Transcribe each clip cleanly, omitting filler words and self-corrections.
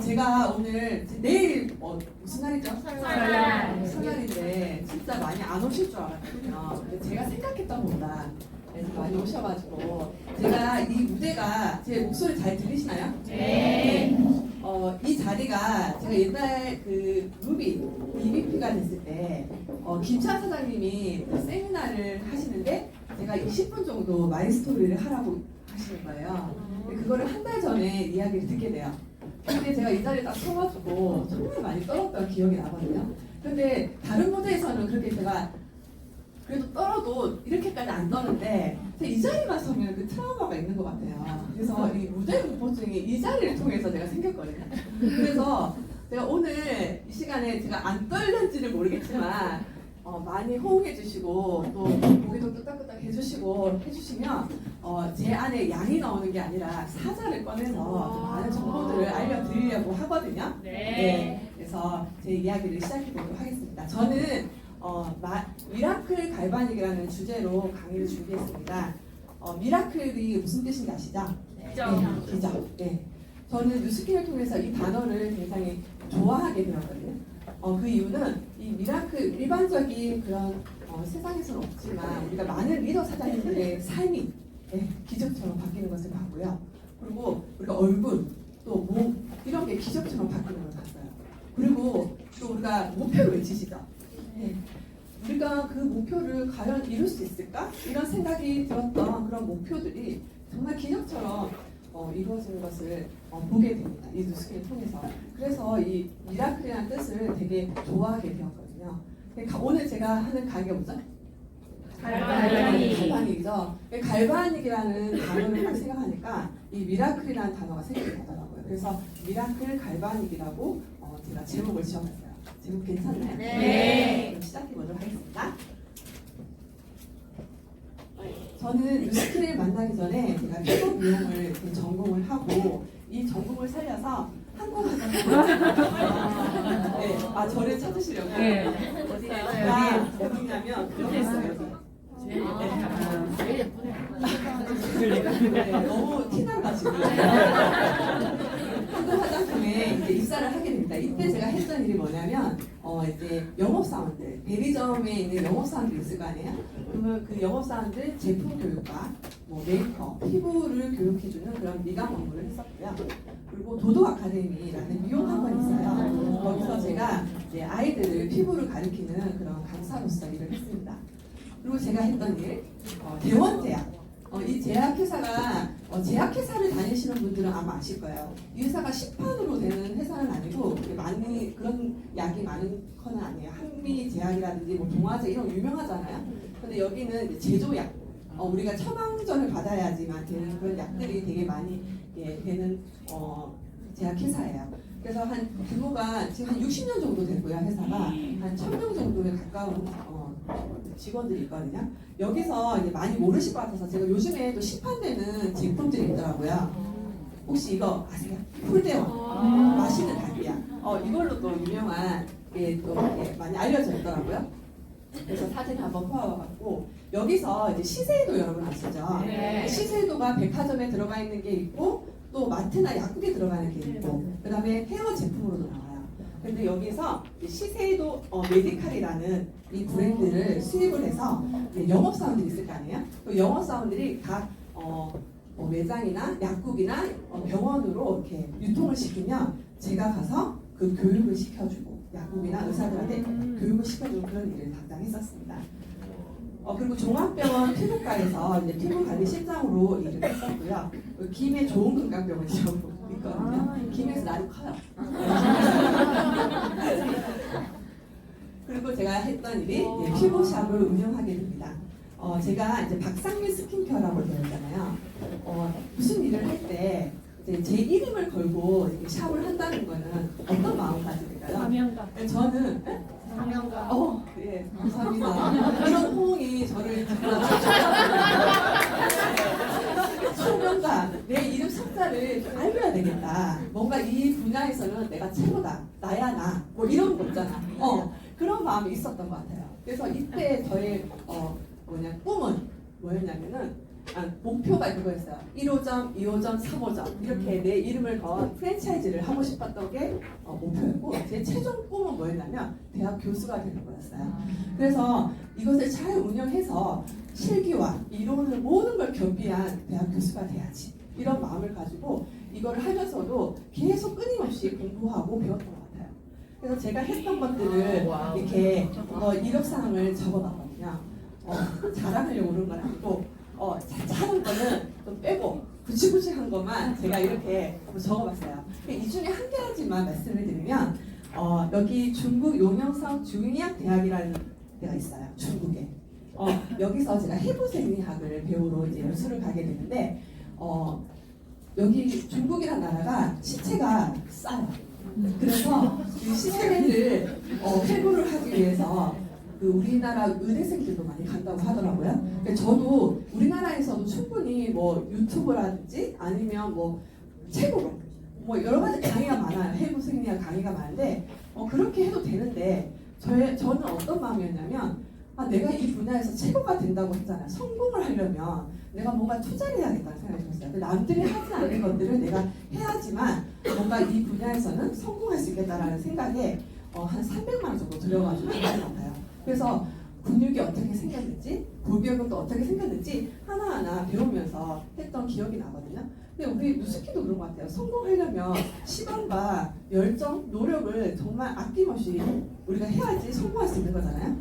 제가 오늘 내일 무슨 날이죠? 설날. 설날인데 진짜 많이 안 오실 줄 알았거든요. 근데 제가 생각했던 것보다 많이 오셔가지고 제가 이 무대가 제 목소리 잘 들리시나요? 네. 이 자리가 제가 옛날 그 루비 EVP가 됐을 때 김찬 사장님이 그 세미나를 하시는데 제가 20분 정도 마이스토리를 하라고 하시는 거예요. 근데 그거를 한 달 전에 이야기를 듣게 돼요. 근데 제가 이 자리에 딱 서가지고 정말 많이 떨었던 기억이 나거든요. 근데 다른 무대에서는 그렇게 제가 그래도 떨어도 이렇게까지 안 떠는데 이 자리만 서면 그 트라우마가 있는 것 같아요. 그래서 이 무대 공포증이 이 자리를 통해서 제가 생겼거든요. 그래서 제가 오늘 이 시간에 제가 안 떨는지는 모르겠지만 많이 호응해 주시고 또 고개도 끄덕끄덕 해주시면 제 안에 양이 나오는 게 아니라 사자를 꺼내서 많은 정보들을 알려드리려고 하거든요. 네. 그래서 제 이야기를 시작해 보도록 하겠습니다. 저는 미라클 갈바닉이라는 주제로 강의를 준비했습니다. 미라클이 무슨 뜻인지 아시죠? 기적. 기적. 네. 저는 뉴스키를 통해서 이 단어를 굉장히 좋아하게 되었거든요. 그 이유는 이 미라클 일반적인 그런 세상에서는 없지만 우리가 많은 리더 사장님들의 삶이 기적처럼 바뀌는 것을 봤고요. 그리고 우리가 얼굴 또 몸 이런 게 기적처럼 바뀌는 걸 봤어요. 그리고 또 우리가 목표를 외치시죠. 네. 우리가 그 목표를 과연 이룰 수 있을까? 이런 생각이 들었던 그런 목표들이 정말 기적처럼 이루어지는 것을 보게 됩니다. 이 뉴스를 통해서. 그래서 이 미라클이라는 뜻을 되게 좋아하게 되었거든요. 오늘 제가 하는 강의가 뭐죠? 갈바닉이죠. 갈바닉이라는 단어를 딱 생각하니까 이 미라클이라는 단어가 생각이 나더라고요. 그래서 미라클 갈바닉이라고 제가 제목을 지어봤어요. 제목 괜찮나요? 네. 그럼 시작해 보도록 하겠습니다. 저는 뉴스키를 만나기 전에 제가 피부 미용을 전공을 하고 이 전공을 살려서 한국 화장품 저를 찾으시려고 어디가 어디냐면 그렇게 있어요. 제일 예쁘네. 너무 티난다 지금. 한국 화장품에 이제 입사를 하게 됩니다. 이때 제가 했던 일이 뭐냐면 이제 영업사원들, 대리점에 있는 영업사원들이 있을 거 아니에요? 그러면 그 영업사원들 제품 교육과 뭐 메이크업, 피부를 교육해주는 그런 미강 업무를 했었고요. 그리고 도도 아카데미라는 미용 학원이 있어요. 거기서 제가 이제 아이들을 피부를 가르치는 그런 강사로서 일을 했습니다. 그리고 제가 했던 일, 대원제약. 이 제약회사가 제약회사를 다니시는 분들은 아마 아실 거예요. 이 회사가 시판으로 되는 회사는 아니고 많이 그런 약이 많은 건 아니에요. 한미제약이라든지 뭐 동화제 이런 거 유명하잖아요. 근데 여기는 제조약, 우리가 처방전을 받아야지만 되는 그런 약들이 되게 많이 되는 제약회사예요. 그래서 한 규모가 지금 한 60년 정도 되고요. 회사가 한 1000명 정도에 가까운 직원들이 있거든요. 여기서 이제 많이 모르실 것 같아서 제가 요즘에 또 시판되는 제품들이 있더라고요. 혹시 이거 아세요? 풀대원 맛있는 닭이야. 이걸로 또 유명한 게 또 많이 알려져 있더라고요. 그래서 사진 한번 포함해갖고 여기서 이제 시세이도 여러분 아시죠? 네. 시세이도가 백화점에 들어가 있는 게 있고 또 마트나 약국에 들어가는 게 있고 그 다음에 헤어 제품으로도 나와요. 근데 여기서 시세이도 메디칼이라는 이 브랜드를 수입을 해서 영업사원들이 있을 거 아니에요? 그 영업사원들이 각 매장이나 약국이나 병원으로 이렇게 유통을 시키면 제가 가서 그 교육을 시켜주고 약국이나 의사들한테 교육을 시켜주고 그런 일을 담당했었습니다. 그리고 종합병원 피부과에서 이제 피부관리실장으로 일을 했었고요. 김해 좋은건강병원이라고 있거든요. 김해에서 날이 커요. 그리고 제가 했던 일이 피부샵을 운영하게 됩니다. 제가 이제 박상민 스킨케어라고 되어 있잖아요. 무슨 일을 할 때 제 이름을 걸고 이렇게 샵을 한다는 거는 어떤 마음가짐일까요? 사명감. 저는 사명감. 예, 감사합니다. 이런 호응이 저를 소명과 내 이름 석자를 알려야 되겠다. 뭔가 이 분야에서는 내가 최고다. 나야 나. 뭐 이런 거 있잖아. 그런 마음이 있었던 것 같아요. 그래서 이때 저의 꿈은 뭐였냐면은 목표가 그거였어요. 1호점, 2호점, 3호점 이렇게 내 이름을 건 프랜차이즈를 하고 싶었던 게 목표였고 제 최종 꿈은 뭐였냐면 대학 교수가 되는 거였어요. 그래서 이것을 잘 운영해서 실기와 이론을 모든 걸 겸비한 대학 교수가 돼야지 이런 마음을 가지고 이거를 하면서도 계속 끊임없이 공부하고 배웠던 것 같아요. 그래서 제가 했던 것들을 이렇게 이력사항을 적어봤거든요. 자랑하려고 그런 건 아니고 하는 거는 좀 빼고 구치구치한 것만 제가 이렇게 한번 적어봤어요. 이 중에 한 가지만 말씀을 드리면 여기 중국 용영성 중의학 대학이라는 데가 있어요. 중국에. 여기서 제가 해부 생리학을 배우러 이제 연수를 가게 되는데 여기 중국이라는 나라가 시체가 싸요. 그래서 그 시체를 해부를 하기 위해서 그 우리나라 의대생들도 많이 간다고 하더라고요. 저도 우리나라에서도 충분히 뭐 유튜브라든지 아니면 뭐 책으로 뭐 여러 가지 강의가 많아요. 해부 생리학 강의가 많은데 그렇게 해도 되는데 저는 어떤 마음이었냐면 내가 이 분야에서 최고가 된다고 했잖아요. 성공을 하려면 내가 뭔가 투자를 해야겠다는 생각이 들었어요. 남들이 하지 않는 것들을 내가 해야지만 뭔가 이 분야에서는 성공할 수 있겠다라는 생각에 한 300만 원 정도 들여가지고 했던 것 같아요. 그래서 근육이 어떻게 생겼는지, 골격은 또 어떻게 생겼는지 하나하나 배우면서 했던 기억이 나거든요. 근데 우리 누스키도 그런 것 같아요. 성공하려면 시간과 열정, 노력을 정말 아낌없이 우리가 해야지 성공할 수 있는 거잖아요.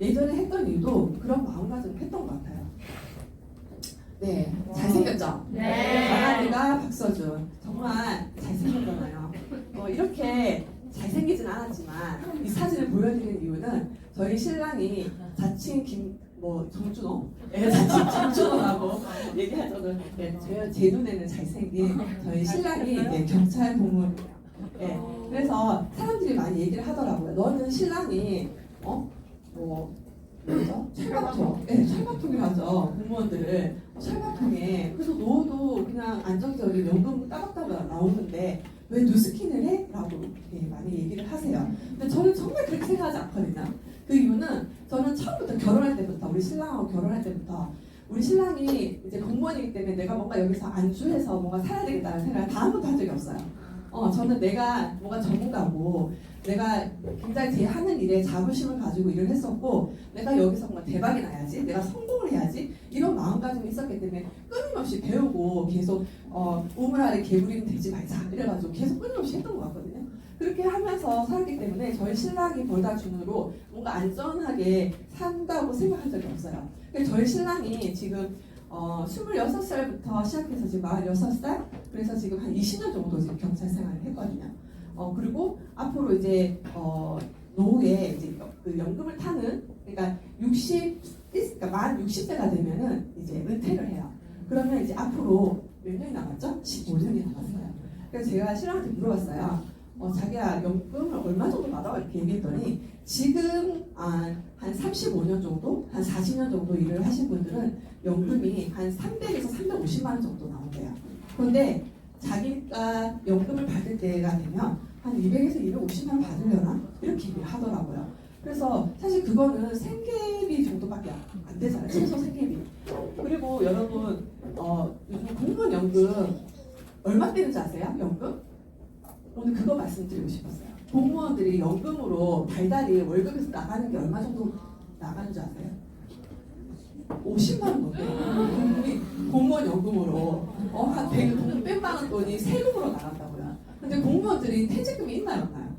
예전에 했던 일도 그런 마음가짐을 했던 것 같아요. 네, 잘생겼죠? 네. 강아지가 박서준 정말 잘생겼잖아요. 이렇게 잘생기진 않았지만 이 사진을 보여드리는 이유는 저희 신랑이 자칭 정준호? 네, 자칭 정준호라고 얘기하거든. 네, 제 눈에는 잘생긴 저희 신랑이 경찰 공무원이에요. 네, 그래서 사람들이 많이 얘기를 하더라고요. 너는 신랑이 뭐죠? 철밥통. 네, 철밥통이라죠. 공무원들을 철밥통에. 그래서 너도 그냥 안정적인 연금 따박따박 나오는데 왜 누스킨을 해? 라고 많이 얘기를 하세요. 근데 저는 정말 그렇게 생각하지 않거든요. 그 이유는 저는 처음부터 결혼할 때부터 우리 신랑하고 결혼할 때부터 우리 신랑이 이제 공무원이기 때문에 내가 뭔가 여기서 안주해서 뭔가 살아야 되겠다는 생각을 다 한 번도 한 적이 없어요. 저는 내가 뭔가 전문가고 내가 굉장히 제 하는 일에 자부심을 가지고 일을 했었고 내가 여기서 뭔가 대박이 나야지 내가 성공을 해야지 이런 마음가짐이 있었기 때문에 끊임없이 배우고 계속 우물 아래 개구리는 되지 말자 이래가지고 계속 끊임없이 했던 것 같거든요. 그렇게 하면서 살았기 때문에 저희 신랑이 벌다 준으로 뭔가 안전하게 산다고 생각한 적이 없어요. 저희 신랑이 지금 26살부터 시작해서 지금 46살? 그래서 지금 한 20년 정도 지금 경찰 생활을 했거든요. 그리고 앞으로 이제 노후에 이제 그 연금을 타는 그러니까 그러니까 만 60세가 되면은 이제 은퇴를 해요. 그러면 이제 앞으로 몇 년이 남았죠? 15년이 남았어요. 그래서 제가 신랑한테 물어봤어요. 자기야 연금을 얼마 정도 받아? 이렇게 얘기했더니 지금 한 35년 정도, 한 40년 정도 일을 하신 분들은 연금이 한 300에서 350만 원 정도 나온대요. 그런데 자기가 연금을 받을 때가 되면 한 200에서 250만 원 받으려나? 이렇게 얘기를 하더라고요. 그래서 사실 그거는 생계비 정도밖에 안 되잖아요. 최소 생계비. 그리고 여러분 요즘 공무원 연금 얼마 되는지 아세요? 연금? 오늘 그거 말씀드리고 싶었어요. 공무원들이 연금으로 달달이 월급에서 나가는 게 얼마 정도 나가는 줄 아세요? 50만 원 넘게 공무원 연금으로 한 100만 원 돈이 세금으로 나간다고요. 근데 공무원들이 퇴직금이 있나요? 없나요?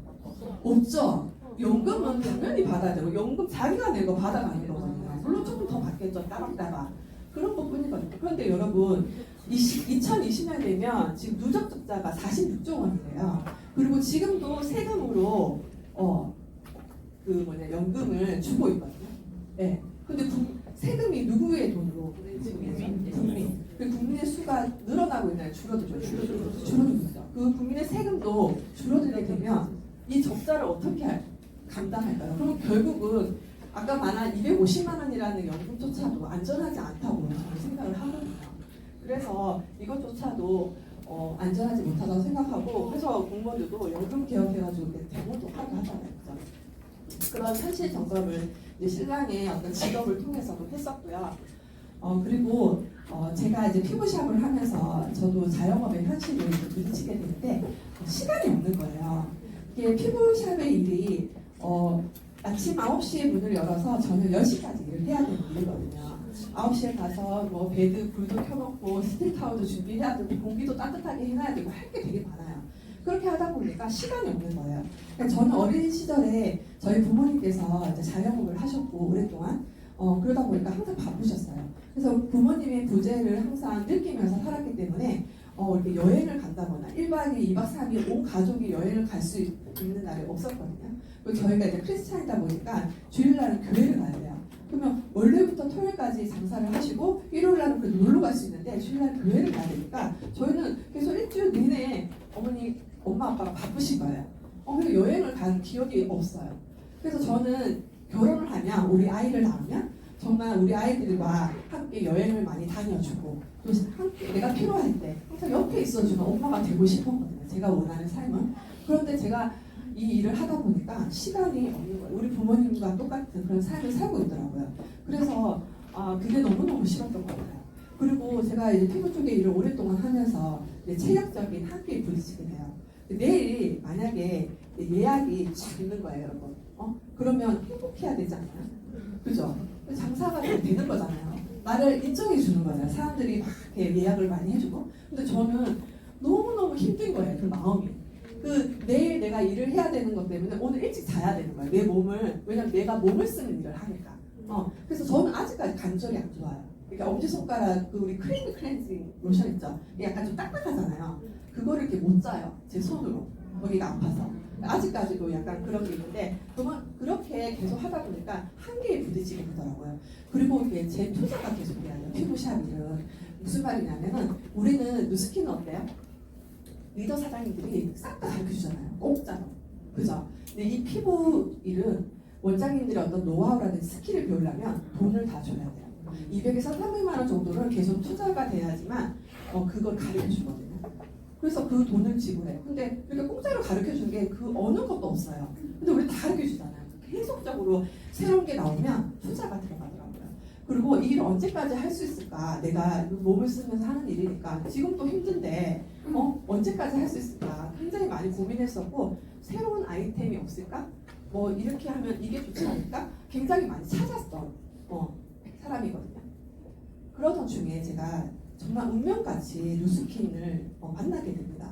없죠. 연금은 당연히 받아야 되고 연금 자기가 내고 받아가는 거거든요. 물론 조금 더 받겠죠. 따박따박. 그런 것뿐이거든요. 그런데 여러분 2020년 되면 지금 누적 적자가 46조 원이래요. 그리고 지금도 세금으로 연금을 주고 있거든요. 네. 근데 세금이 누구의 돈으로 국민. 그 국민의 수가 늘어나고 있나요? 줄어들고 있죠. 그 국민의 세금도 줄어들게 되면 이 적자를 어떻게 감당할까요? 그럼 결국은 아까 말한 250만 원이라는 연금조차도 안전하지 않다고 저는 생각을 하거든요. 그래서 이것조차도 안전하지 못하다고 생각하고 그래서 공무원들도 연금 개혁해가지고 대모도 하게 하잖아요. 그런 현실 점검을 이제 신랑의 어떤 직업을 통해서도 했었고요. 그리고 제가 이제 피부샵을 하면서 저도 자영업의 현실을 이제 부딪히게 되는데 시간이 없는 거예요. 이게 피부샵의 일이 아침 9시에 문을 열어서 저녁 10시까지 일을 해야 되는 일이거든요. 9시에 가서 뭐 베드 불도 켜놓고 스틸타워도 준비해야 되고 공기도 따뜻하게 해놔야 되고 할 게 되게 많아요. 그렇게 하다 보니까 시간이 없는 거예요. 그러니까 저는 어린 시절에 저희 부모님께서 이제 자영업을 하셨고 오랫동안 그러다 보니까 항상 바쁘셨어요. 그래서 부모님의 부재를 항상 느끼면서 살았기 때문에 이렇게 여행을 간다거나 1박 2일, 2박 3일 온 가족이 여행을 갈 수 있는 날이 없었거든요. 그리고 저희가 이제 크리스찬이다 보니까 주일날은 교회를 가야 돼요. 그러면 월요일부터 토요일까지 장사를 하시고 일요일날은 그 놀러 갈 수 있는데 주일날 교회를 가야 되니까 저희는 계속 일주일 내내 엄마 아빠가 바쁘신 거예요. 그래서 여행을 간 기억이 없어요. 그래서 저는 결혼을 하면 우리 아이를 낳으면 정말 우리 아이들과 함께 여행을 많이 다녀주고 또 함께 내가 필요할 때 항상 옆에 있어주는 엄마가 되고 싶었거든요. 제가 원하는 삶은. 그런데 제가 이 일을 하다 보니까 시간이 없는 거예요. 우리 부모님과 똑같은 그런 삶을 살고 있더라고요. 그래서 그게 너무너무 싫었던 것 같아요. 그리고 제가 이제 피부 쪽에 일을 오랫동안 하면서 체력적인 한계에 부딪히게 돼요. 내일 만약에 예약이 쫙 있는 거예요, 여러분. 그러면 행복해야 되지 않나요? 그죠? 장사가 되는 거잖아요. 나를 인정해 주는 거잖아요. 사람들이 막 이렇게 예약을 많이 해주고. 근데 저는 너무너무 힘든 거예요, 그 마음이. 내일 내가 일을 해야 되는 것 때문에 오늘 일찍 자야 되는 거예요. 내 몸을, 왜냐면 내가 몸을 쓰는 일을 하니까. 그래서 저는 아직까지 관절이 안 좋아요. 그러니까 엄지손가락 우리 크림 클렌징 로션 있죠? 약간 좀 딱딱하잖아요. 그거를 이렇게 못 짜요. 제 손으로. 거기가 아파서. 아직까지도 약간 그런 게 있는데 그렇게 계속 하다 보니까 한계에 부딪히게 되더라고요. 그리고 이게 제 투자가 계속 돼야 돼요. 피부샵 일은. 무슨 말이냐면은 우리는 누스킨은 어때요? 리더 사장님들이 싹 다 가르쳐주잖아요. 공짜로. 그죠? 근데 이 피부 일은 원장님들이 어떤 노하우라든지 스킬을 배우려면 돈을 다 줘야 돼요. 200에서 300만 원 정도는 계속 투자가 돼야지만 그걸 가르쳐 주거든요. 그래서 그 돈을 지불해요. 근데 이렇게 공짜로 가르쳐 준 게 그 어느 것도 없어요. 근데 우리 다 가르쳐 주잖아요. 계속적으로 새로운 게 나오면 투자가 들어가더라고요. 그리고 이 일을 언제까지 할 수 있을까? 내가 몸을 쓰면서 하는 일이니까 지금도 힘든데 언제까지 할 수 있을까? 굉장히 많이 고민했었고 새로운 아이템이 없을까? 뭐 이렇게 하면 이게 좋지 않을까? 굉장히 많이 찾았던 사람이거든요. 그러던 중에 제가 정말 운명같이 누스킨을 만나게 됩니다.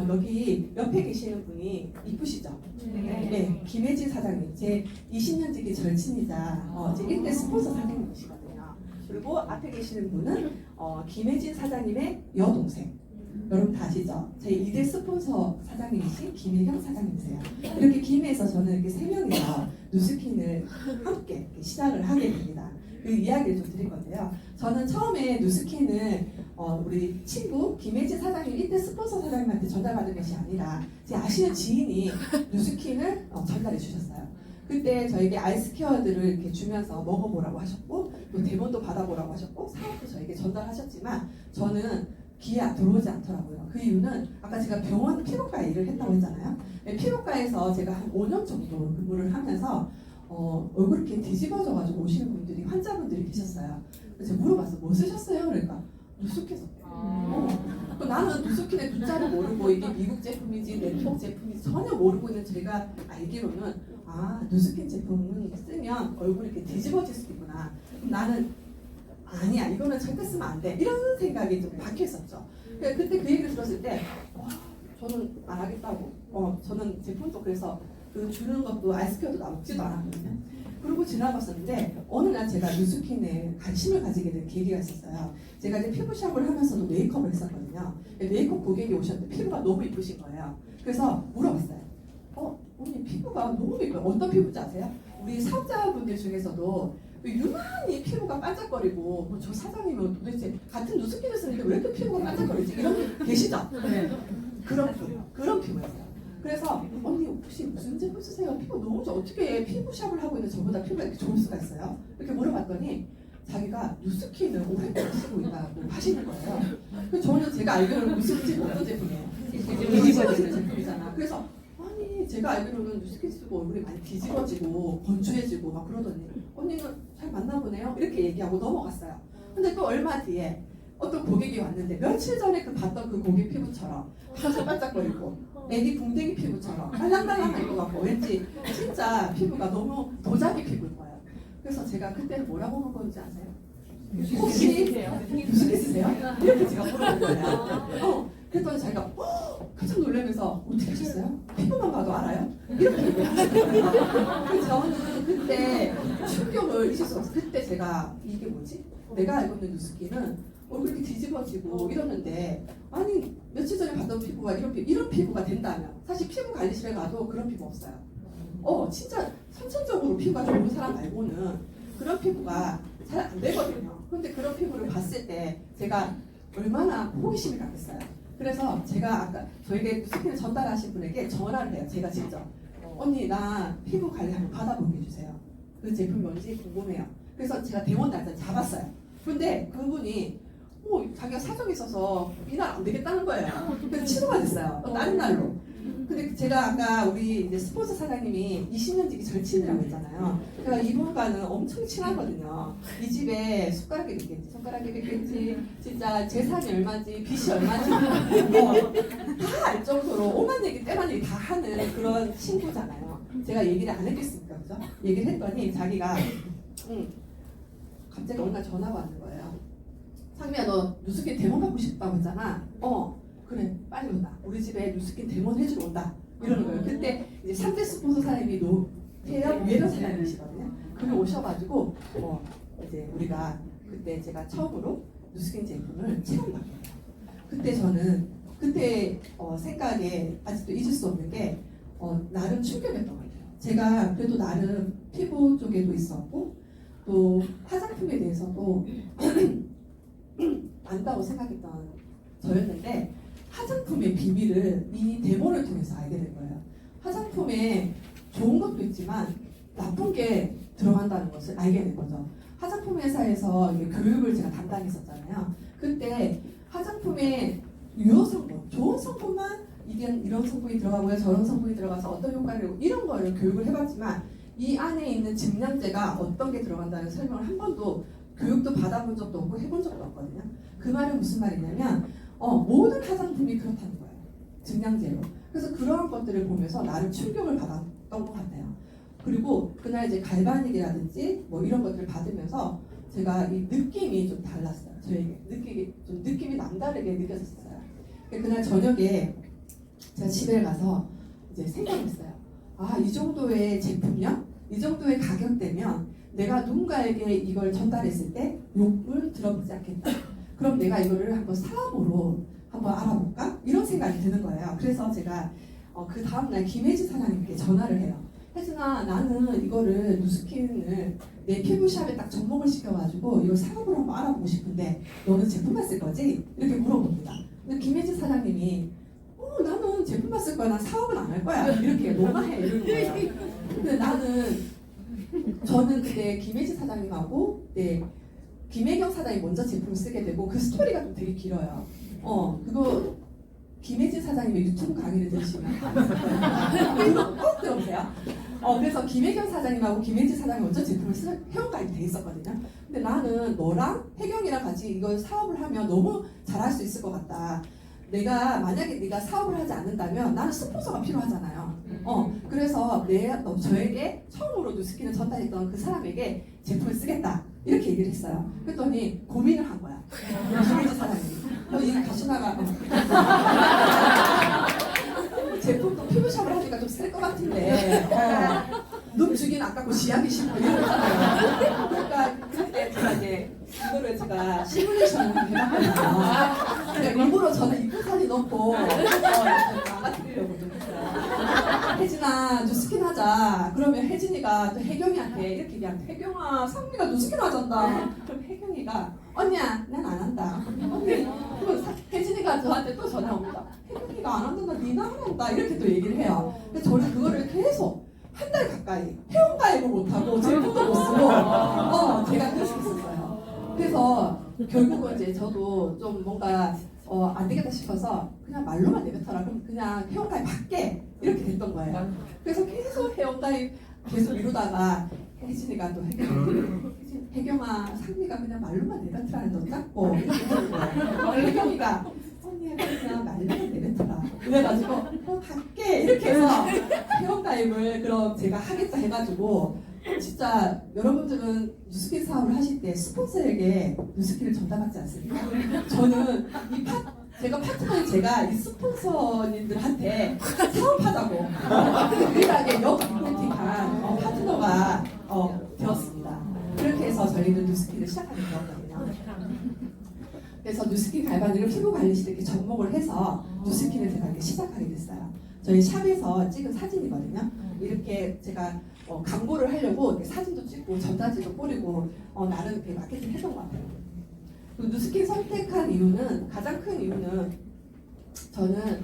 여기 옆에 계시는 분이 이쁘시죠? 네, 김혜진 사장님. 제 20년 지기 절친이자 제 1대 스폰서 사장님이시거든요. 그리고 앞에 계시는 분은 김혜진 사장님의 여동생. 여러분 다 아시죠? 제 2대 스폰서 사장님이신 김혜경 사장님이세요. 이렇게 김해에서 저는 이렇게 세 명이서 누스킨을 함께 이렇게 시작을 하게 됩니다. 그 이야기를 좀 드릴 건데요. 저는 처음에 누스킨을 우리 친구 김혜진 사장님 1대 스폰서 사장님한테 전달받은 것이 아니라 제 아시는 지인이 누스킨을 전달해 주셨어요. 그때 저에게 아이스케어들을 이렇게 주면서 먹어보라고 하셨고 또 대본도 받아보라고 하셨고 사업도 저에게 전달하셨지만 저는 귀에 들어오지 않더라고요. 그 이유는 아까 제가 병원 피부과에 일을 했다고 했잖아요. 피부과에서 제가 한 5년 정도 근무를 하면서 얼굴이 이렇게 뒤집어져가지고 오시는 분들이 환자분들이 계셨어요. 그래서 제가 물어봤어요. 뭐 쓰셨어요? 그러니까 누스킨 썼대요. 나는 누스킨의 두자를 모르고 이게 미국 제품인지 네트워크 제품인지 전혀 모르고 있는 제가 알기로는 누스킨 제품은 쓰면 얼굴이 이렇게 뒤집어질 수 있구나. 나는 아니야, 이거는 절대 쓰면 안 돼. 이런 생각이 좀 박혀 있었죠. 그때 그 얘기를 들었을 때 저는 안 하겠다고. 저는 제품도 그래서 그 주는 것도 아이스케어도 나 먹지도 않았거든요. 그러고 지나갔었는데 어느 날 제가 누스킨에 관심을 가지게 된 계기가 있었어요. 제가 이제 피부샵을 하면서도 메이크업을 했었거든요. 메이크업 고객이 오셨는데 피부가 너무 이쁘신 거예요. 그래서 물어봤어요. 언니 피부가 너무 이뻐요. 어떤 피부인지 아세요? 우리 사업자분들 중에서도 유난히 피부가 반짝거리고 저 사장님은 도대체 같은 누스킨을 쓰는데 왜 이렇게 피부가 반짝거리지? 이런 분 계시죠? 네. 그런 피부였어요. 그래서 언니 혹시 무슨 제품 쓰세요? 피부 너무 좋아. 어떻게 피부샵을 하고 있는 저보다 피부가 이렇게 좋을 수가 있어요? 이렇게 물어봤더니 자기가 누스킨을 오랫동안 쓰고 있다고 하시는 거예요. 그래서 저는 제가 알기로는 누스킨 어떤 제품이에요? 뒤집어지는 제품이잖아. 그래서 아니 제가 알기로는 누스킨 쓰고 얼굴이 많이 뒤집어지고 건조해지고 막 그러더니 언니는 잘 맞나 보네요. 이렇게 얘기하고 넘어갔어요. 근데 또 얼마 뒤에 어떤 고객이 왔는데 며칠 전에 그 봤던 그 고객 피부처럼 반짝반짝거리고 애기 궁뎅이 피부처럼 말랑말랑할 것 같고 왠지 진짜 피부가 너무 도자기 피부인 거예요. 그래서 제가 그때 뭐라고 한 건지 아세요? 혹시 무슨 있으세요? 이렇게 제가 물어본 거예요. 그랬더니 자기가 깜짝 놀라면서 어떻게 하셨어요? 피부만 봐도 알아요? 이렇게 얘기하셨어요. 그래서 저는 그때 충격을 잊을 수 없어요. 그때 제가 이게 뭐지? 내가 알고 있는 누스키는 그렇게 뒤집어지고 이러는데 아니 며칠 전에 봤던 피부가 이런 피부가 된다면 사실 피부 관리실에 가도 그런 피부 없어요. 진짜 선천적으로 피부가 좋은 사람 말고는 그런 피부가 잘 안 되거든요. 근데 그런 피부를 봤을 때 제가 얼마나 호기심이 갔겠어요. 그래서 제가 아까 저에게 스킨을 전달하신 분에게 전화를 해요. 제가 직접. 언니 나 피부 관리 한번 받아보게 해주세요. 그 제품이 뭔지 궁금해요. 그래서 제가 대원 날짜 잡았어요. 근데 그분이 자기가 사정이 있어서 이날 안 되겠다는 거예요. 그래서 취소가 됐어요. 다른 날로. 근데 제가 아까 우리 이제 스포츠 사장님이 20년 지기 절친이라고 했잖아요. 제가 이분과는 엄청 친하거든요. 이 집에 손가락이 몇 개인지, 진짜 재산이 얼마인지, 빚이 얼마인지 다 알 정도로 오만 얘기, 때만 얘기 다 하는 그런 친구잖아요. 제가 얘기를 안 했겠습니까? 그죠? 얘기를 했더니 자기가 갑자기 어느 날 전화가 왔는 거예요. 상미야 너 뉴스킨 데모 받고 싶다고 했잖아. 그래 빨리 온다. 우리 집에 뉴스킨 데모 해주러 온다. 이러는 거예요. 그때 이제 3대 스폰서 사장님이 노태엽 유해련 사장님이시거든요. 그분이 오셔가지고 이제 우리가 그때 제가 처음으로 뉴스킨 제품을 체험받게 돼요. 그때 저는 생각에 아직도 잊을 수 없는 게 나름 충격이었던 것 같아요. 제가 그래도 나름 피부 쪽에도 있었고 또 화장품에 대해서도 안다고 생각했던 저였는데 화장품의 비밀을 이 데모를 통해서 알게 된 거예요. 화장품에 좋은 것도 있지만 나쁜 게 들어간다는 것을 알게 된 거죠. 화장품 회사에서 교육을 제가 담당했었잖아요. 그때 화장품의 유효 성분, 좋은 성분만 이런 성분이 들어가고요, 저런 성분이 들어가서 어떤 효과를 내고 이런 거를 교육을 해봤지만 이 안에 있는 증량제가 어떤 게 들어간다는 설명을 한 번도 교육도 받아본 적도 없고 해본 적도 없거든요. 그 말은 무슨 말이냐면 모든 화장품이 그렇다는 거예요. 증량제로. 그래서 그러한 것들을 보면서 나름 충격을 받았던 것 같아요. 그리고 그날 이제 갈바닉이라든지 뭐 이런 것들을 받으면서 제가 이 느낌이 좀 달랐어요. 저에게 느낌이 남다르게 느껴졌어요. 그날 저녁에 제가 집에 가서 이제 생각했어요. 이 정도의 제품이요? 이 정도의 가격대면 내가 누군가에게 이걸 전달했을 때 욕을 들어보지 않겠다. 그럼 내가 이거를 한번 사업으로 한번 알아볼까? 이런 생각이 드는 거예요. 그래서 제가 그 다음날 김혜지 사장님께 전화를 해요. 혜진아, 나는 이거를 누스킨을 내 피부샵에 딱 접목을 시켜가지고 이걸 사업으로 한번 알아보고 싶은데 너는 제품만 쓸 거지? 이렇게 물어봅니다. 근데 김혜지 사장님이 나는 제품만 쓸 거야. 난 사업은 안 할 거야. 이렇게 너무해 이러는 거예요. 근데 저는 그때 김혜지 사장님하고 김혜경 사장이 먼저 제품을 쓰게 되고 그 스토리가 좀 되게 길어요. 그거 김혜진 사장님의 유튜브 강의를 들으시면 그거 꼭 들어보세요. 그래서 김혜경 사장님하고 김혜진 사장이 먼저 제품을 회원가입이 돼 있었거든요. 근데 나는 너랑 혜경이랑 같이 이걸 사업을 하면 너무 잘할 수 있을 것 같다. 만약에 네가 사업을 하지 않는다면 나는 스폰서가 필요하잖아요. 그래서 저에게 처음으로 누스킨을 전달했던 그 사람에게 제품을 쓰겠다. 이렇게 얘기를 했어요. 그랬더니 고민을 한 거야. 김혜지 사장님이. 이 가시나가 제품도 피부샵을 하니까 좀 쓸 것 같은데 눈 주긴 아깝고 지하기 싫고 이러잖아요. 그러니까 그때 제가 시뮬레이션을 해봤거든요. 그러니까 일부러 저는 입고 사진 넣고 망가뜨리려고 좀 했어요. 혜진아 누스킨 하자. 그러면 혜진이가 또 혜경이한테 이렇게 얘기하면 혜경아 상미가 누스킨 하잔다. 그럼 혜경이가 언니야 난 안 한다. 언니 혜진이가 저한테 또 전화 옵니다. 혜경이가 안 한다. 니나 안 한다. 이렇게 또 얘기를 해요. 근데 저는 그거를 계속 한 달 가까이 회원가입을 못하고 제품도 못 쓰고 제가 계속 있었어요. 그래서 결국은 이제 저도 좀 뭔가 안 되겠다 싶어서 그냥 말로만 내뱉어라. 그럼 그냥 회원가입 받게 이렇게 됐던 거예요. 그래서 계속 회원가입 계속 미루다가 혜진이가 또 혜경아 상미가 그냥 말로만 내뱉으라 너 짰고 혜경이가 언니 그냥 말로만 내뱉어라 그래가지고 갈게 이렇게 해서 회원 가입을 그럼 제가 하겠다 해가지고 진짜 여러분들은 뉴스킨 사업을 하실 때 스폰서에게 뉴스킨을 전달받지 않습니까? 저는 제가 파트너인 제가 이 스폰서님들한테 사업하자고 유일하게 역마케팅한 파트너가 되었습니다. 그렇게 해서 저희는 뉴스킨을 시작하게 되었거든요. 그래서 뉴스킨 갈바니를 피부 관리실에 이렇게 접목을 해서 뉴스킨을 제가 이렇게 시작하게 됐어요. 저희 샵에서 찍은 사진이거든요. 이렇게 제가 광고를 하려고 이렇게 사진도 찍고 전단지도 뿌리고 나름 이렇게 마케팅 했던 것 같아요. 뉴스킨 선택한 이유는 가장 큰 이유는 저는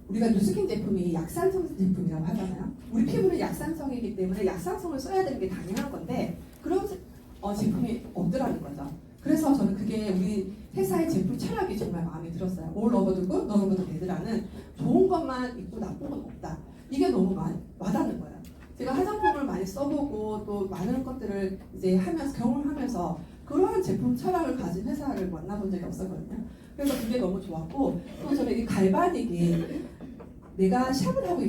우리가 뉴스킨 제품이 약산성 제품이라고 하잖아요. 우리 피부는 약산성이기 때문에 약산성을 써야 되는 게 당연한 건데 그런 제품이 없더라는 거죠. 그래서 저는 그게 우리 회사의 제품 철학이 정말 마음에 들었어요. 올 오버도 굿, 넌 오버도 배드라는 좋은 것만 있고 나쁜 건 없다. 이게 너무 와닿는 거예요. 제가 화장품을 많이 써보고 또 많은 것들을 이제 하면서 경험하면서 그러한 제품 철학을 가진 회사를 만나본 적이 없었거든요. 그래서 그게 너무 좋았고 또 저는 이 갈바닉이 제가 샵을 하고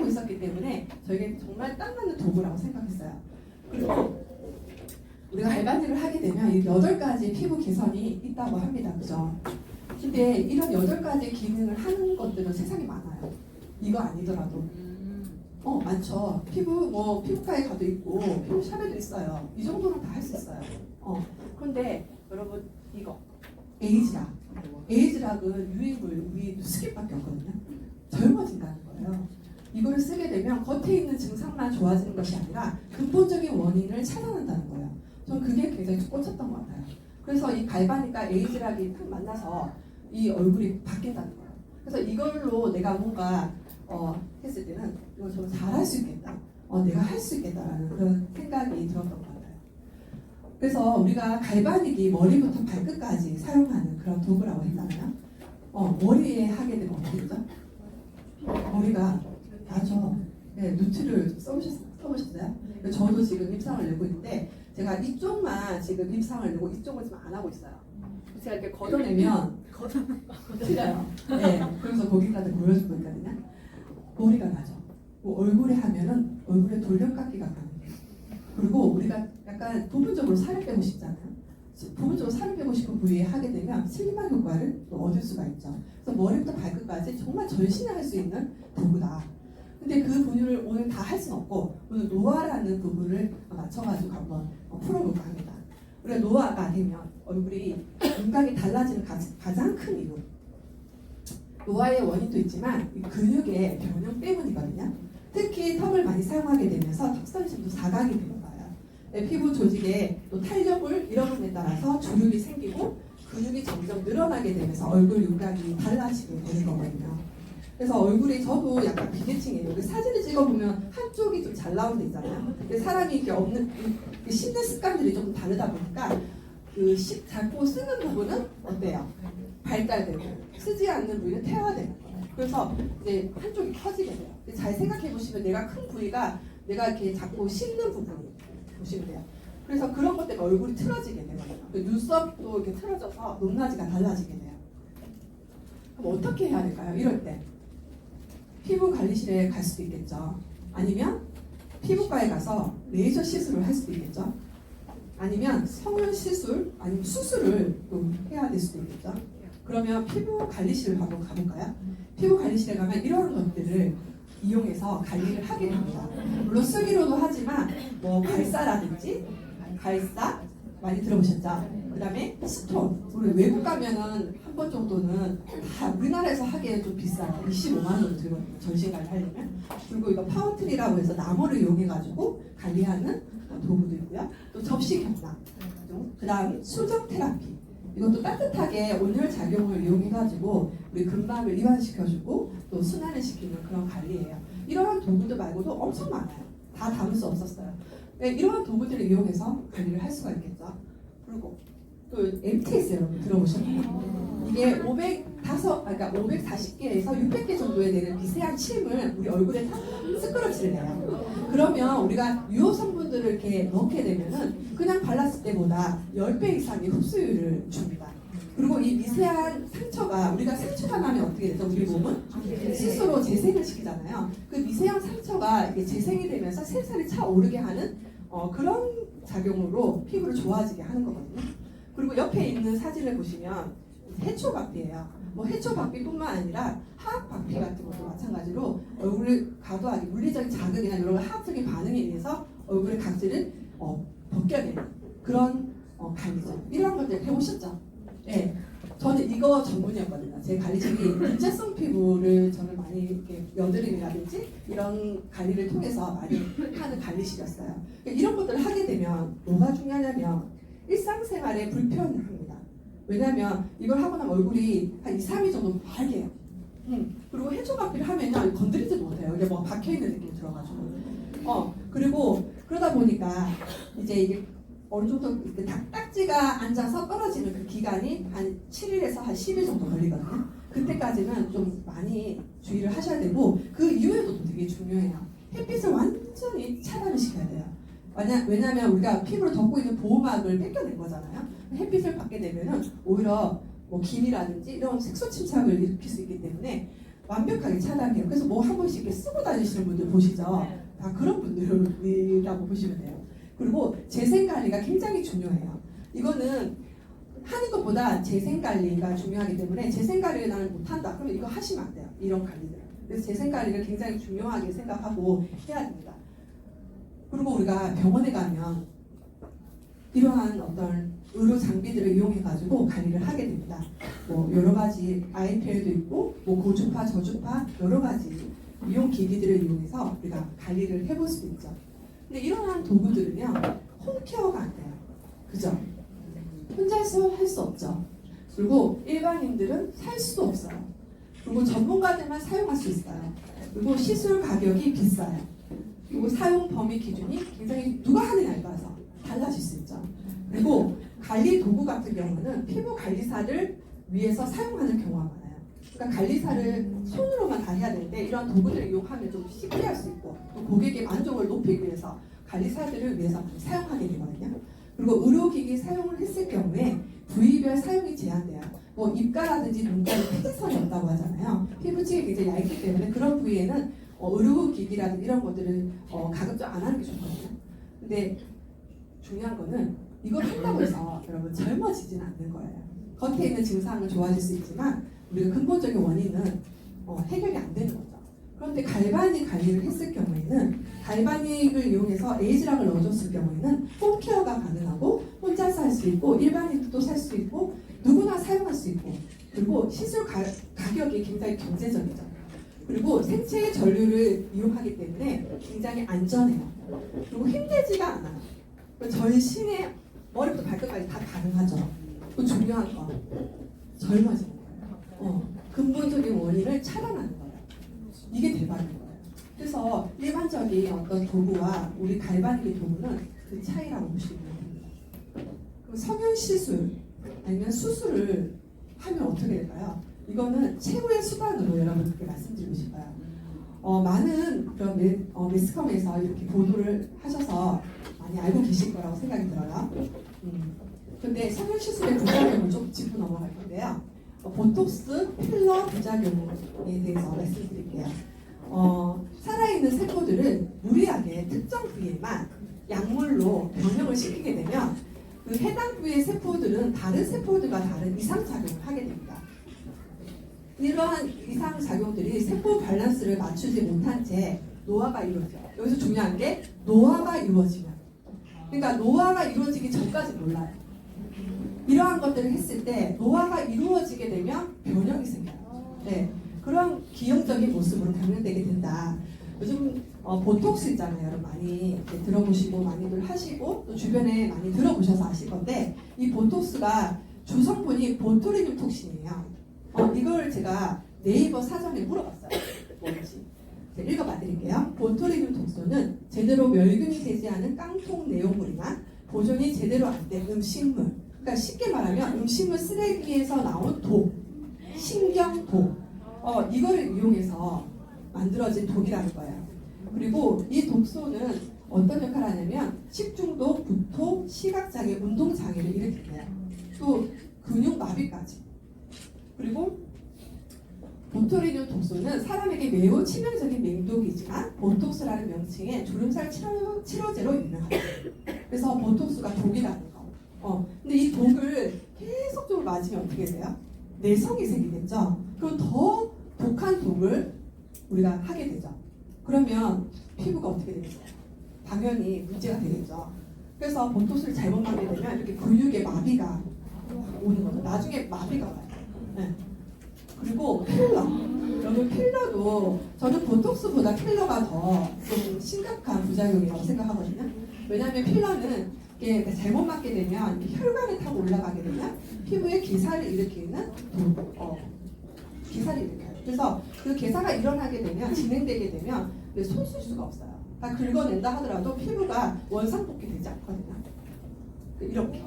있었기 때문에 저에게 정말 딱 맞는 도구라고 생각했어요. 그리고 우리가 갈바닉을 하게 되면 이 8가지 피부 개선이 있다고 합니다. 그죠? 근데 이런 8가지 기능을 하는 것들은 세상에 많아요. 이거 아니더라도. 많죠. 피부과에 가도 있고, 피부샵에도 있어요. 이 정도는 다 할 수 있어요. 그런데 여러분, 이거. 에이즈락. 에이즈락은 유익물, 우리 스킨밖에 없거든요. 젊어진다는 거예요. 이거를 쓰게 되면 겉에 있는 증상만 좋아지는 것이 아니라 근본적인 원인을 찾아낸다는 거예요. 저는 그게 굉장히 꽂혔던 것 같아요. 그래서 이 갈바닉과 에이즈락이 딱 만나서 이 얼굴이 바뀐다는 거예요. 그래서 이걸로 내가 뭔가 했을 때는 이거 저는 잘할 수 있겠다. 내가 할 수 있겠다라는 그런 생각이 들었던 것 같아요. 그래서 우리가 갈바닉이 머리부터 발끝까지 사용하는 그런 도구라고 했잖아요. 머리에 하게 되면 어떻게 되죠? 머리가 맞아. 네, 누트를 써보셨어요? 저도 지금 입상을 내고 있는데 제가 이쪽만 지금 입상을 내고 이쪽은 지금 안 하고 있어요. 제가 이렇게 걷어내면 틀려요. 네, 그래서 거기까지 보여주고 있거든요. 머리가 나죠. 얼굴에 하면은 얼굴에 돌려깎기가 가능해요. 그리고 우리가 약간 부분적으로 살을 빼고 싶잖아요. 부분적으로 살을 빼고 싶은 부위에 하게 되면 슬림한 효과를 또 얻을 수가 있죠. 그래서 머리부터 발끝까지 정말 전신을 할 수 있는 도구다. 근데 그 분야를 오늘 다 할 수는 없고 오늘 노화라는 부분을 맞춰가지고 한번 풀어볼까 합니다. 우리가 노화가 되면 얼굴이 윤곽이 달라지는 가장 큰 이유. 노화의 원인도 있지만 이 근육의 변형 때문이거든요. 특히 턱을 많이 사용하게 되면서 턱선심도 사각이 되는 거예요. 피부 조직에 또 탄력을 잃어버림에 따라서 주름이 생기고 근육이 점점 늘어나게 되면서 얼굴 윤곽이 달라지게 되는 거거든요. 그래서 얼굴이 저도 약간 비대칭이에요. 사진을 찍어보면 한쪽이 좀 잘 나오는 데 있잖아요. 근데 사람이 이렇게 없는 씹는 습관들이 조금 다르다 보니까 자꾸 쓰는 부분은 어때요? 발달되고 쓰지 않는 부위는 퇴화되는 거예요. 그래서 이제 한쪽이 커지게 돼요. 잘 생각해 보시면 내가 큰 부위가 내가 이렇게 자꾸 씹는 부분이 보시면 돼요. 그래서 그런 것 때문에 얼굴이 틀어지게 되거든요. 눈썹도 이렇게 틀어져서 높낮이가 달라지게 돼요. 그럼 어떻게 해야 될까요? 이럴 때 피부 관리실에 갈 수도 있겠죠. 아니면 피부과에 가서 레이저 시술을 할 수도 있겠죠. 아니면 성형 시술, 아니면 수술을 또 해야 될 수도 있겠죠. 그러면 피부 관리실을 한번 가볼까요? 피부 관리실에 가면 이런 것들을 이용해서 관리를 하게 됩니다. 물론 쓰기로도 하지만 뭐 발사라든지 발사 많이 들어보셨죠? 그 다음에 스톤. 우리 외국 가면은 한 번 정도는 다 우리나라에서 하기에는 좀 비싸요. 25만 원 들거든요. 전신 관리 하려면. 그리고 이거 파운트리라고 해서 나무를 이용해가지고 관리하는 도구도 있고요. 또 접시 경락. 그 다음 수정 테라피. 이것도 따뜻하게 온열 작용을 이용해가지고 우리 근막을 이완시켜주고 또 순환을 시키는 그런 관리예요. 이러한 도구들 말고도 엄청 많아요. 다 담을 수 없었어요. 네, 이러한 도구들을 이용해서 관리를 할 수가 있겠죠. 그리고 또 MTS 여러분 들어보셨나요? 이게 그러니까 540개에서 600개 정도에 되는 미세한 침을 우리 얼굴에 다 스크러치를 내요. 그러면 우리가 유효 성분들을 이렇게 넣게 되면은 그냥 발랐을 때보다 10배 이상의 흡수율을 줍니다. 그리고 이 미세한 상처가 우리가 상처가 나면 어떻게 되죠? 우리 몸은 스스로 재생을 시키잖아요. 그 미세한 상처가 이게 재생이 되면서 새살이 차오르게 하는 그런 작용으로 피부를 좋아지게 하는 거거든요. 그리고 옆에 있는 사진을 보시면 해초박피예요. 뭐 해초박피뿐만 아니라 하악박피 같은 것도 마찬가지로 얼굴을 과도하게 물리적인 자극이나 이런 화학적인 반응에 의해서 얼굴의 각질을 벗겨야 되는 그런 관리죠. 이런 것들 해보셨죠? 네. 저는 이거 전문이었거든요. 제 관리직이 문제성 피부를 저는 많이 이렇게 여드름이라든지 이런 관리를 통해서 많이 하는 관리실이었어요. 이런 것들을 하게 되면 뭐가 중요하냐면 일상생활에 불편을 합니다. 왜냐하면 이걸 하고 나면 얼굴이 한 2, 3일 정도 빨개요. 그리고 해초박피를 하면요 건드리지도 못해요. 이게 뭐 박혀있는 느낌이 들어가지고. 그리고 그러다 보니까 이제 이게 어느 정도 딱지가 앉아서 떨어지는 그 기간이 한 7일에서 한 10일 정도 걸리거든요. 그때까지는 좀 많이 주의를 하셔야 되고 그 이후에도 되게 중요해요. 햇빛을 완전히 차단을 시켜야 돼요. 왜냐하면 우리가 피부를 덮고 있는 보호막을 뺏겨낸 거잖아요. 햇빛을 받게 되면은 오히려 뭐 기미라든지 이런 색소 침착을 일으킬 수 있기 때문에 완벽하게 차단해요. 그래서 뭐 한 번씩 이렇게 쓰고 다니시는 분들 보시죠. 다 그런 분들이라고 보시면 돼요. 그리고 재생관리가 굉장히 중요해요. 이거는 하는 것보다 재생관리가 중요하기 때문에 재생관리를 나는 못한다. 그러면 이거 하시면 안 돼요. 이런 관리들. 그래서 재생관리를 굉장히 중요하게 생각하고 해야 됩니다. 그리고 우리가 병원에 가면 이러한 어떤 의료 장비들을 이용해가지고 관리를 하게 됩니다. 뭐 여러 가지 IPL도 있고 뭐 고주파, 저주파 여러 가지 미용 기기들을 이용해서 우리가 관리를 해볼 수 있죠. 근데 이러한 도구들은요 홈케어가 안 돼요. 그죠? 혼자서 할 수 없죠. 그리고 일반인들은 살 수도 없어요. 그리고 전문가들만 사용할 수 있어요. 그리고 시술 가격이 비싸요. 그리고 사용 범위 기준이 굉장히 누가 하느냐에 따라서 달라질 수 있죠. 그리고 관리 도구 같은 경우는 피부 관리사를 위해서 사용하는 경우가 많아요. 그러니까 관리사를 손으로만 다 해야 되는데 이런 도구들을 이용하면 좀 쉽게 할 수 있고 또 고객의 만족을 높이기 위해서 관리사들을 위해서 많이 사용하게 되거든요. 그리고 의료기기 사용을 했을 경우에 부위별 사용이 제한돼요. 뭐 입가라든지 눈가에 피지선이 없다고 하잖아요. 피부층이 굉장히 얇기 때문에 그런 부위에는 의료기기라든지 이런 것들을 가급적 안 하는 게 좋거든요. 근데 중요한 거는 이걸 한다고 해서 여러분 젊어지지는 않는 거예요. 겉에 있는 증상은 좋아질 수 있지만 우리가 근본적인 원인은 해결이 안 되는 거죠. 그런데 갈바닉 관리를 했을 경우에는 갈바닉을 이용해서 에이즈락을 넣어줬을 경우에는 홈케어가 가능하고 혼자서 할 수 있고 일반인도 살 수 있고 누구나 사용할 수 있고 그리고 시술 가격이 굉장히 경제적이죠. 그리고 생체 전류를 이용하기 때문에 굉장히 안전해요. 그리고 힘들지가 않아요. 전신에 머리부터 발끝까지 다 가능하죠. 또 중요한 거 젊어지는 거예요. 근본적인 원인을 차단하는 거예요. 이게 대박인 거예요. 그래서 일반적인 어떤 도구와 우리 갈바닉 도구는 그 차이라고 보시면 됩니다. 그럼 성형 시술 아니면 수술을 하면 어떻게 될까요? 이거는 최고의 수단으로 여러분들께 말씀드리고 싶어요. 많은 그런 매스컴에서 이렇게 보도를 하셔서 많이 알고 계실 거라고 생각이 들어요. 근데 성형시술의 부작용을 좀 짚고 넘어갈 건데요. 보톡스, 필러 부작용에 대해서 말씀드릴게요. 살아있는 세포들은 무리하게 특정 부위에만 약물로 변형을 시키게 되면 그 해당 부위의 세포들은 다른 세포들과 다른 이상작용을 하게 됩니다. 이러한 이상작용들이 세포 밸런스를 맞추지 못한 채 노화가 이루어져요. 여기서 중요한 게 노화가 이루어지면 그러니까 노화가 이루어지기 전까지 몰라요. 이러한 것들을 했을 때 노화가 이루어지게 되면 변형이 생겨요. 네, 그런 기형적인 모습으로 변형되게 된다. 요즘 보톡스 있잖아요. 여러분 많이 들어보시고 많이들 하시고 또 주변에 많이 들어보셔서 아실 건데 이 보톡스가 주성분이 보tulinum 톡신이에요. 이걸 제가 네이버 사전에 물어봤어요. 뭔지. 읽어봐 드릴게요. 보tulinum 톡소는 제대로 멸균이 되지 않은 깡통 내용물이나 보존이 제대로 안 된 음식물. 그러니까 쉽게 말하면 음식물 쓰레기에서 나온 독, 신경독. 이거를 이용해서 만들어진 독이라는 거예요. 그리고 이 독소는 어떤 역할을 하냐면 식중독, 구토, 시각장애, 운동장애를 일으킨대요. 또 근육마비까지. 그리고 보토리늄 독소는 사람에게 매우 치명적인 맹독이지만 보톡스라는 명칭의 주름살 치료제로 유명하다. 그래서 보톡스가 독이라는 거. 근데 이 독을 계속적으로 맞으면 어떻게 돼요? 내성이 생기겠죠. 그럼 더 독한 독을 우리가 하게 되죠. 그러면 피부가 어떻게 되겠어요? 당연히 문제가 되겠죠. 그래서 보톡스를 잘못 맞게 되면 이렇게 근육에 마비가 오는 거죠. 나중에 마비가 와요. 네. 그리고 필러. 여러분 필러도 저는 보톡스보다 필러가 더 좀 심각한 부작용이라고 생각하거든요. 왜냐하면 필러는 이게 잘못 맞게 되면 혈관을 타고 올라가게 되면 피부에 기사를 일으키는 기사를 일으켜요. 그래서 그 기사가 일어나게 되면 진행되게 되면 손 쓸 수가 없어요. 다 긁어낸다 하더라도 피부가 원상복귀 되지 않거든요. 이렇게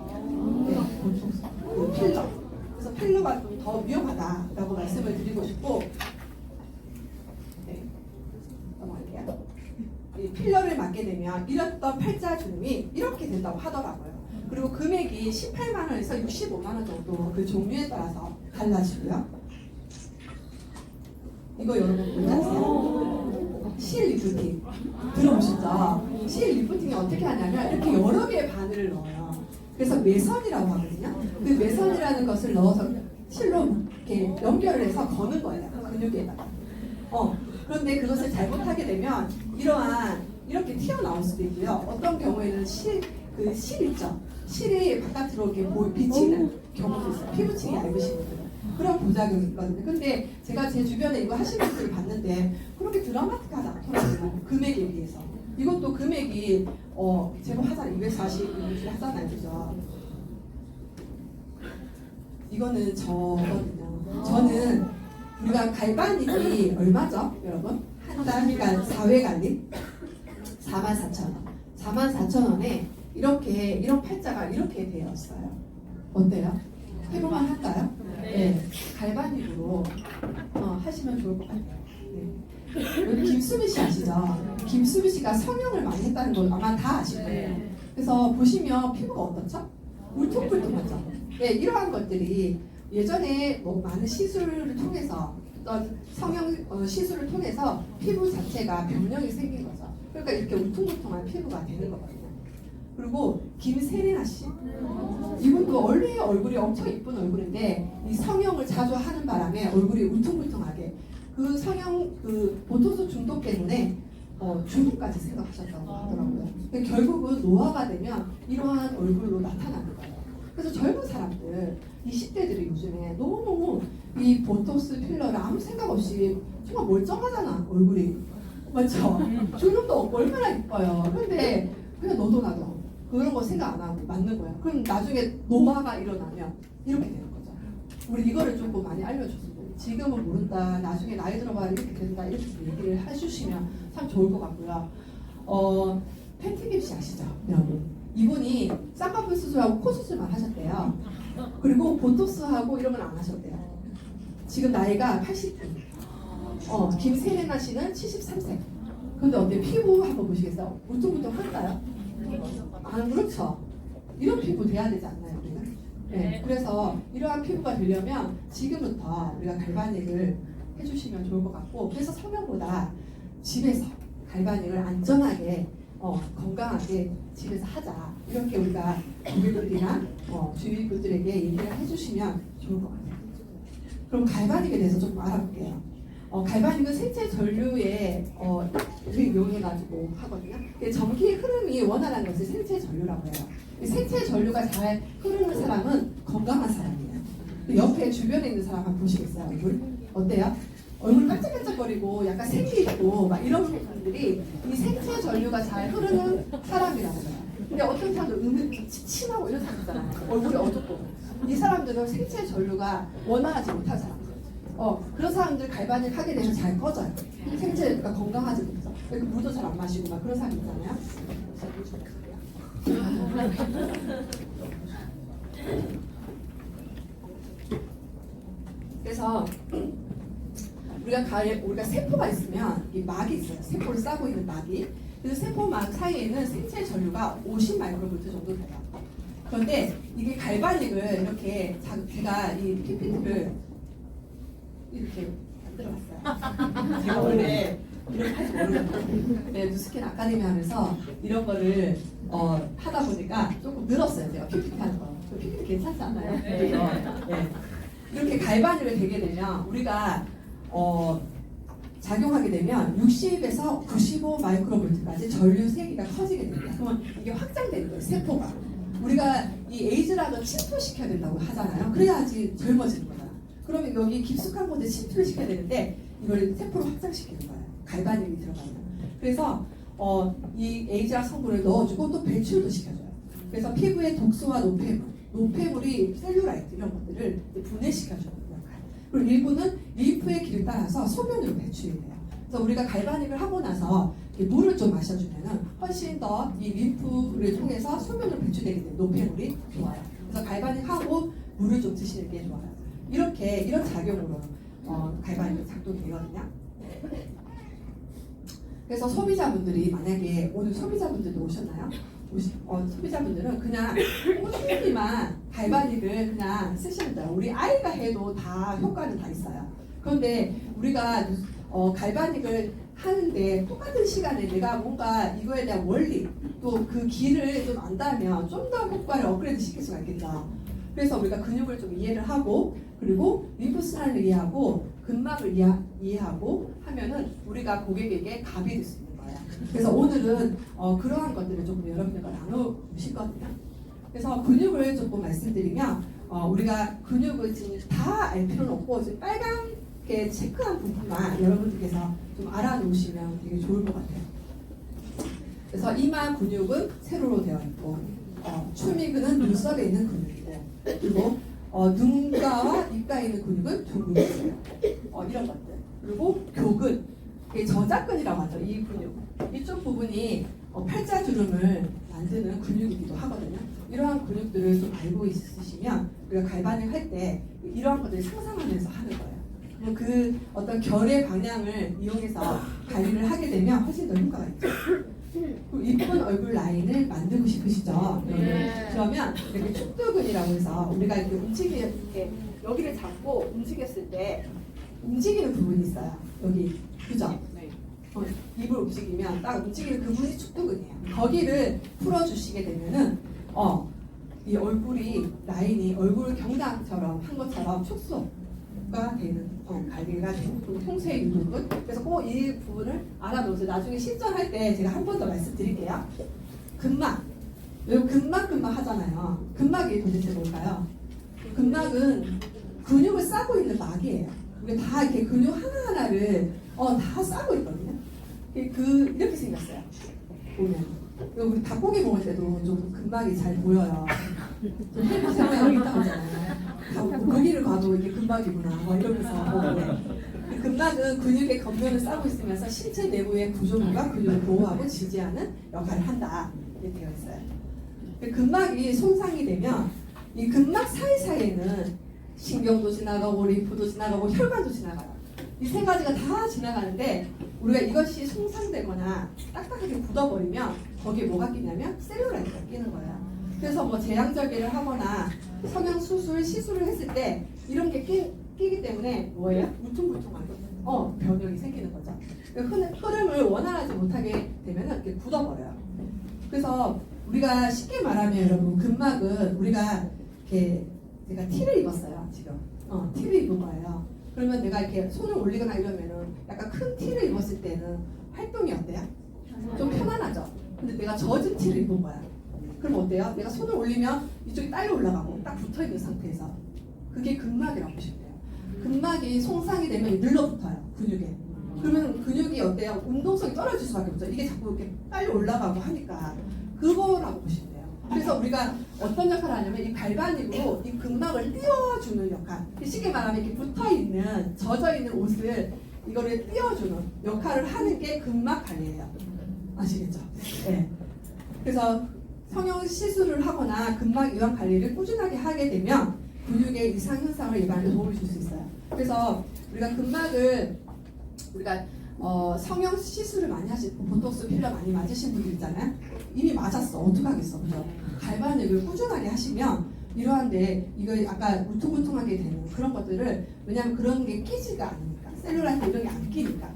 보톡스, 필러. 그래서 필러가 좀 더 위험하다라고 말씀을 드리고 싶고, 넘어갈게요. 이 필러를 맞게 되면 이랬던 팔자 주름이 이렇게 된다고 하더라고요. 그리고 금액이 18만 원에서 65만 원 정도 그 종류에 따라서 달라지고요. 이거 여러분 뭔지 아세요? 실 리프팅 들어보셨죠? 실 리프팅이 어떻게 하냐면 이렇게 여러 개의 바늘을 넣어요. 그래서 매선이라고 하거든요. 그 매선이라는 것을 넣어서 실로 이렇게 연결을 해서 거는 거예요. 근육에다가. 그런데 그것을 잘못하게 되면 이렇게 튀어나올 수도 있고요. 어떤 경우에는 실 있죠. 실이 바깥으로 이렇게 비치는 경우도 있어요. 피부층이 얇으신 분들은. 그런 부작용이 있거든요. 근데 제가 제 주변에 이거 하시는 분들을 봤는데 그렇게 드라마틱하지 않더라고요. 금액에 비해서. 이것도 금액이 제가 하잖아요. 240 하잖아요. 그죠? 이거는 저거든요. 저는 우리가 갈바닉이 얼마죠? 여러분? 한 달, 그러니까 4회 갈릭 44,000원. 44,000원에 이런 팔자가 이렇게 되었어요. 어때요? 해볼만 할까요? 네. 갈바닉으로 하시면 좋을 것 같아요. 네. 여기 김수미 씨 아시죠? 김수미 씨가 성형을 많이 했다는 걸 아마 다 아실 거예요. 그래서 보시면 피부가 어떻죠? 울퉁불퉁하죠? 네, 이러한 것들이 예전에 많은 시술을 통해서 어떤 성형 시술을 통해서 피부 자체가 변형이 생긴 거죠. 그러니까 이렇게 울퉁불퉁한 피부가 되는 거거든요. 그리고 김세리나 씨, 이분도 원래 얼굴이 엄청 이쁜 얼굴인데 이 성형을 자주 하는 바람에 얼굴이 울퉁불퉁하게 그 성형 보톡스 중독 때문에 중독까지 생각하셨다고 하더라고요. 결국은 노화가 되면 이러한 얼굴로 나타나는 거예요. 그래서 젊은 사람들, 20대들이 요즘에 너무너무 이 보톡스 필러를 아무 생각 없이 정말 멀쩡하잖아, 얼굴이. 맞죠? 주름도 없고 얼마나 이뻐요. 근데 그냥 너도 나도 그런 거 생각 안 하고 맞는 거야. 그럼 나중에 노화가 일어나면 이렇게 되는 거죠. 우리 이거를 조금 많이 알려줬으면 지금은 모른다, 나중에 나이 들어봐 이렇게 된다, 이렇게 얘기를 해주시면 참 좋을 것 같고요. 패티김 씨 아시죠? 여러분. 이분이 쌍꺼풀 수술하고 코 수술만 하셨대요. 그리고 보톡스하고 이런 건 안 하셨대요. 지금 나이가 80대. 김세레나 씨는 73세. 근데 어때? 피부 한번 보시겠어요? 울퉁불퉁할까요? 안 그렇죠. 이런 피부 돼야 되지 않나요, 우리가? 네. 그래서 이러한 피부가 되려면 지금부터 우리가 갈바닉을 해주시면 좋을 것 같고, 그래서 성형보다 집에서 갈바닉을 안전하게 건강하게 집에서 하자. 이렇게 우리가 고객들이나 주위 분들에게 얘기를 해주시면 좋을 것 같아요. 그럼 갈바닉에 대해서 좀 알아볼게요. 갈바닉은 생체 전류에 이용해가지고 하거든요. 전기의 흐름이 원활한 것을 생체 전류라고 해요. 생체 전류가 잘 흐르는 사람은 건강한 사람이에요. 옆에 주변에 있는 사람 한번 보시겠어요? 얼굴? 어때요? 얼굴 반짝반짝거리고 약간 생기 있고 막 이런 분들이 이 생체 전류가 잘 흐르는 사람이라고 해요. 근데 어떤 사람들 은근 침침하고 이런 사람 있잖아요. 얼굴이 어둡고. 이 사람들은 생체 전류가 원활하지 못한 사람들. 그런 사람들 갈바닉 하게 되면 잘 꺼져요. 생체가 건강하지 못해서. 물도 잘 안 마시고 막 그런 사람 있잖아요. 그래서 그래서 우리가 세포가 있으면 이 막이 있어요. 세포를 싸고 있는 막이. 그래서 세포막 사이에는 생체 전류가 50 마이크로볼트 정도 돼요. 그런데 이게 갈바닉을 이렇게 제가 이 PPT를 이렇게 만들어봤어요. 제가 원래 이렇게 할 줄 모르거든요. 네, 뉴스킨 아카데미 하면서 이런 거를 하다 보니까 조금 늘었어요. 제가 PPT 하는 거. 그 PPT 괜찮지 않나요? 네. 네. 이렇게 갈바닉을 되게 되면 우리가 작용하게 되면 60에서 95 마이크로볼트까지 전류 세기가 커지게 됩니다. 그러면 이게 확장되는 거예요. 세포가. 우리가 이 에이즈락을 침투시켜야 된다고 하잖아요. 그래야지 젊어지는 거잖아. 그러면 여기 깊숙한 곳에 침투를 시켜야 되는데 이걸 세포로 확장시키는 거예요. 갈바닉이 들어가면. 그래서 이 에이즈락 성분을 넣어주고 또 배출도 시켜줘요. 그래서 피부의 독소와 노폐물이 셀룰라이트 이런 것들을 분해시켜주는 역할. 그리고 일부는 림프의 길을 따라서 소변으로 배출이 돼요. 그래서 우리가 갈바닉을 하고 나서 물을 좀 마셔주면은 훨씬 더 이 림프를 통해서 소변으로 배출되게 돼요. 노폐물이 좋아요. 그래서 갈바닉하고 물을 좀 드시는 게 좋아요. 이런 작용으로 갈바닉이 작동이 되거든요. 그래서 소비자분들이 만약에 오늘 소비자분들도 오셨나요? 소비자분들은 그냥 꾸준히만 갈바닉을 그냥 쓰시면 돼요. 우리 아이가 해도 다 효과는 다 있어요. 그런데 우리가 갈바닉을 하는데 똑같은 시간에 내가 뭔가 이거에 대한 원리 또 그 길을 좀 안다면 좀 더 효과를 업그레이드 시킬 수가 있겠죠. 그래서 우리가 근육을 좀 이해를 하고 그리고 림프순환을 이해하고 근막을 이해하고 하면은 우리가 고객에게 갑이 될 수 있는 거예요. 그래서 오늘은 그러한 것들을 조금 여러분들과 나눠보실 거거든요. 그래서 근육을 조금 말씀드리면 우리가 근육을 지금 다 알 필요는 없고 지금 빨갛게 체크한 부분만 여러분들께서 좀 알아놓으시면 되게 좋을 것 같아요. 그래서 이마 근육은 세로로 되어 있고 추미근은 눈썹에 있는 근육이고 그리고 눈가와 입가에 있는 근육은 둥근이 있어요. 이런 것들. 그리고 교근, 저작근이라고 하죠. 이 근육. 이쪽 부분이 팔자주름을 만드는 근육이기도 하거든요. 이러한 근육들을 좀 알고 있으시면 우리가 갈바닉 할 때 이러한 것들을 상상하면서 하는 거예요. 그럼 그 어떤 결의 방향을 이용해서 관리를 하게 되면 훨씬 더 효과가 있죠. 이쁜 얼굴 라인을 만들고 싶으시죠? 네. 그러면 이렇게 축두근이라고 해서 우리가 이렇게 여기를 잡고 움직였을 때 움직이는 부분이 있어요. 여기 그죠? 입을 움직이면 딱 움직이는 그 부분이 축두근이에요. 거기를 풀어주시게 되면은 이 얼굴이 라인이 얼굴 경락처럼 한 것처럼 축소가 되는 관리가 되고 평소의 유두근. 그래서 꼭 이 부분을 알아놓으세요. 나중에 실전할 때 제가 한 번 더 말씀드릴게요. 근막. 여기 근막 하잖아요. 근막이 도대체 뭘까요? 근막은 근육을 싸고 있는 막이에요. 우리가 다 이렇게 근육 하나하나를 다 싸고 있거든요. 이렇게 생겼어요. 보면. 우리 닭고기 먹을 때도 좀 근막이 잘 보여요. 좀 헬멧에 여기 있다고 하잖아요. 거기를 가도 이게 근막이구나. 이러면서 먹는데. 근막은 근육의 겉면을 싸고 있으면서 신체 내부의 구조물과 근육을 보호하고 지지하는 역할을 한다. 이렇게 되어 있어요. 근막이 손상이 되면 이 근막 사이사이에는 신경도 지나가고 림프도 지나가고 혈관도 지나가요. 이 세 가지가 다 지나가는데 우리가 이것이 손상되거나 딱딱하게 굳어버리면 거기에 뭐가 끼냐면 셀룰라이트가 끼는 거예요. 그래서 뭐 제왕절개를 하거나 성형 수술, 시술을 했을 때 이런 게 끼기 때문에 뭐예요? 울퉁불퉁하게 변형이 생기는 거죠. 흐름을 원활하지 못하게 되면 이렇게 굳어버려요. 그래서 우리가 쉽게 말하면 여러분 근막은 우리가 이렇게 내가 티를 입었어요 지금. 티를 입은 거예요. 그러면 내가 이렇게 손을 올리거나 이러면은 약간 큰 티를 입었을 때는 활동이 어때요? 좀 편안하죠. 근데 내가 젖은 티를 입은 거야. 그럼 어때요? 내가 손을 올리면 이쪽이 딸려 올라가고 딱 붙어 있는 상태에서 그게 근막이라고 보시면 돼요. 근막이 손상이 되면 늘러붙어요 근육에. 그러면 근육이 어때요? 운동성이 떨어질 수밖에 없죠. 이게 자꾸 이렇게 딸려 올라가고 하니까 그거라고 보시면 돼요. 그래서 우리가 어떤 역할을 하냐면 이 갈바닉으로 이 근막을 띄워주는 역할. 쉽게 말하면 이렇게 붙어있는 젖어있는 옷을 이거를 띄워주는 역할을 하는 게 근막 관리예요. 아시겠죠? 네. 그래서 성형 시술을 하거나 근막 이완 관리를 꾸준하게 하게 되면 근육의 이상 현상을 예방에 도움을 줄 수 있어요. 그래서 우리가 근막을 우리가 성형 시술을 많이 하시고 보톡스 필러 많이 맞으신 분들 있잖아요. 이미 맞았어. 어떡하겠어. 그죠? 갈바닉을 꾸준하게 하시면 이러한데 이거 아까 울퉁불퉁하게 되는 그런 것들을 왜냐하면 그런 게 끼지가 않으니까 셀룰라이트 이런 게 안 끼니까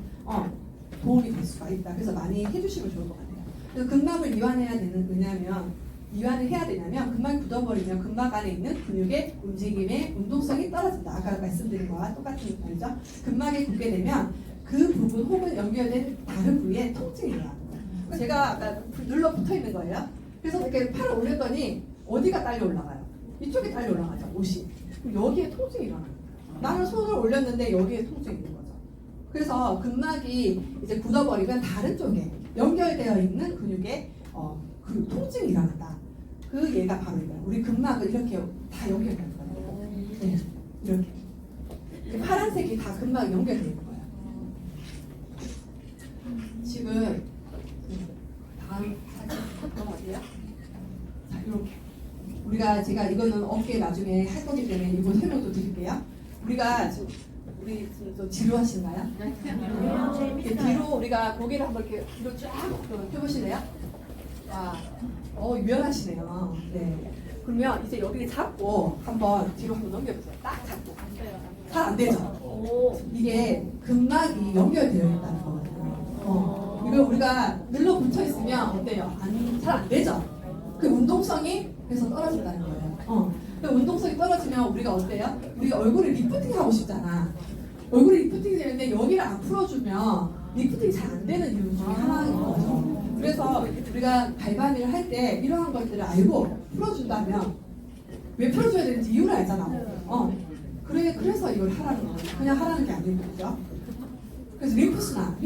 도움이 될 수가 있다. 그래서 많이 해주시면 좋을 것 같아요. 그래서 근막을 이완해야 되는 왜냐하면 이완을 해야 되냐면 근막이 굳어버리면 근막 안에 있는 근육의 움직임의 운동성이 떨어진다. 아까 말씀드린 거와 똑같은 말이죠. 근막이 굳게 되면 그 부분 혹은 연결된 다른 부위에 통증이 일어납니다. 제가 아까 눌러 붙어 있는 거예요. 그래서 이렇게 팔을 올렸더니 어디가 딸려 올라가요? 이쪽에 딸려 올라가죠. 옷이. 그럼 여기에 통증이 일어나요. 나는 손을 올렸는데 여기에 통증이 있는 거죠. 그래서 근막이 이제 굳어버리면 다른 쪽에 연결되어 있는 근육에 그 통증이 일어난다. 그 얘가 바로 이거예요. 우리 근막을 이렇게 다 연결되는 거예요. 네, 이렇게 파란색이 다 근막 연결되어 있는 거예요. 지금 다음 사진 넘어가세요. 자, 이렇게 우리가 제가 이거는 어깨 나중에 할 거기 때문에 이거 설명도 드릴게요. 우리가 지금 우리 좀 지루하신가요? 이렇게 뒤로 우리가 고개를 한번 이렇게 뒤로 쫙 펴보실래요? 유연하시네요. 네. 그러면 이제 여기를 잡고 한번 뒤로 한번 넘겨보세요. 딱 잡고. 잘 안 되죠? 이게 근막이 연결되어 있다는 거거든요. 이거 우리가 눌러 붙어 있으면 어때요? 잘 안 되죠? 그 운동성이 그래서 떨어진다는 거예요. 그 운동성이 떨어지면 우리가 어때요? 우리가 얼굴을 리프팅 하고 싶잖아. 얼굴이 리프팅이 되는데 여기를 안 풀어주면 리프팅이 잘 안 되는 이유 중에 하나인 거죠. 그래서 우리가 갈바닉을 할 때 이러한 것들을 알고 풀어준다면 왜 풀어줘야 되는지 이유를 알잖아. 그래서 이걸 하라는 거예요. 그냥 하라는 게 아니고 그죠? 그래서 림프순환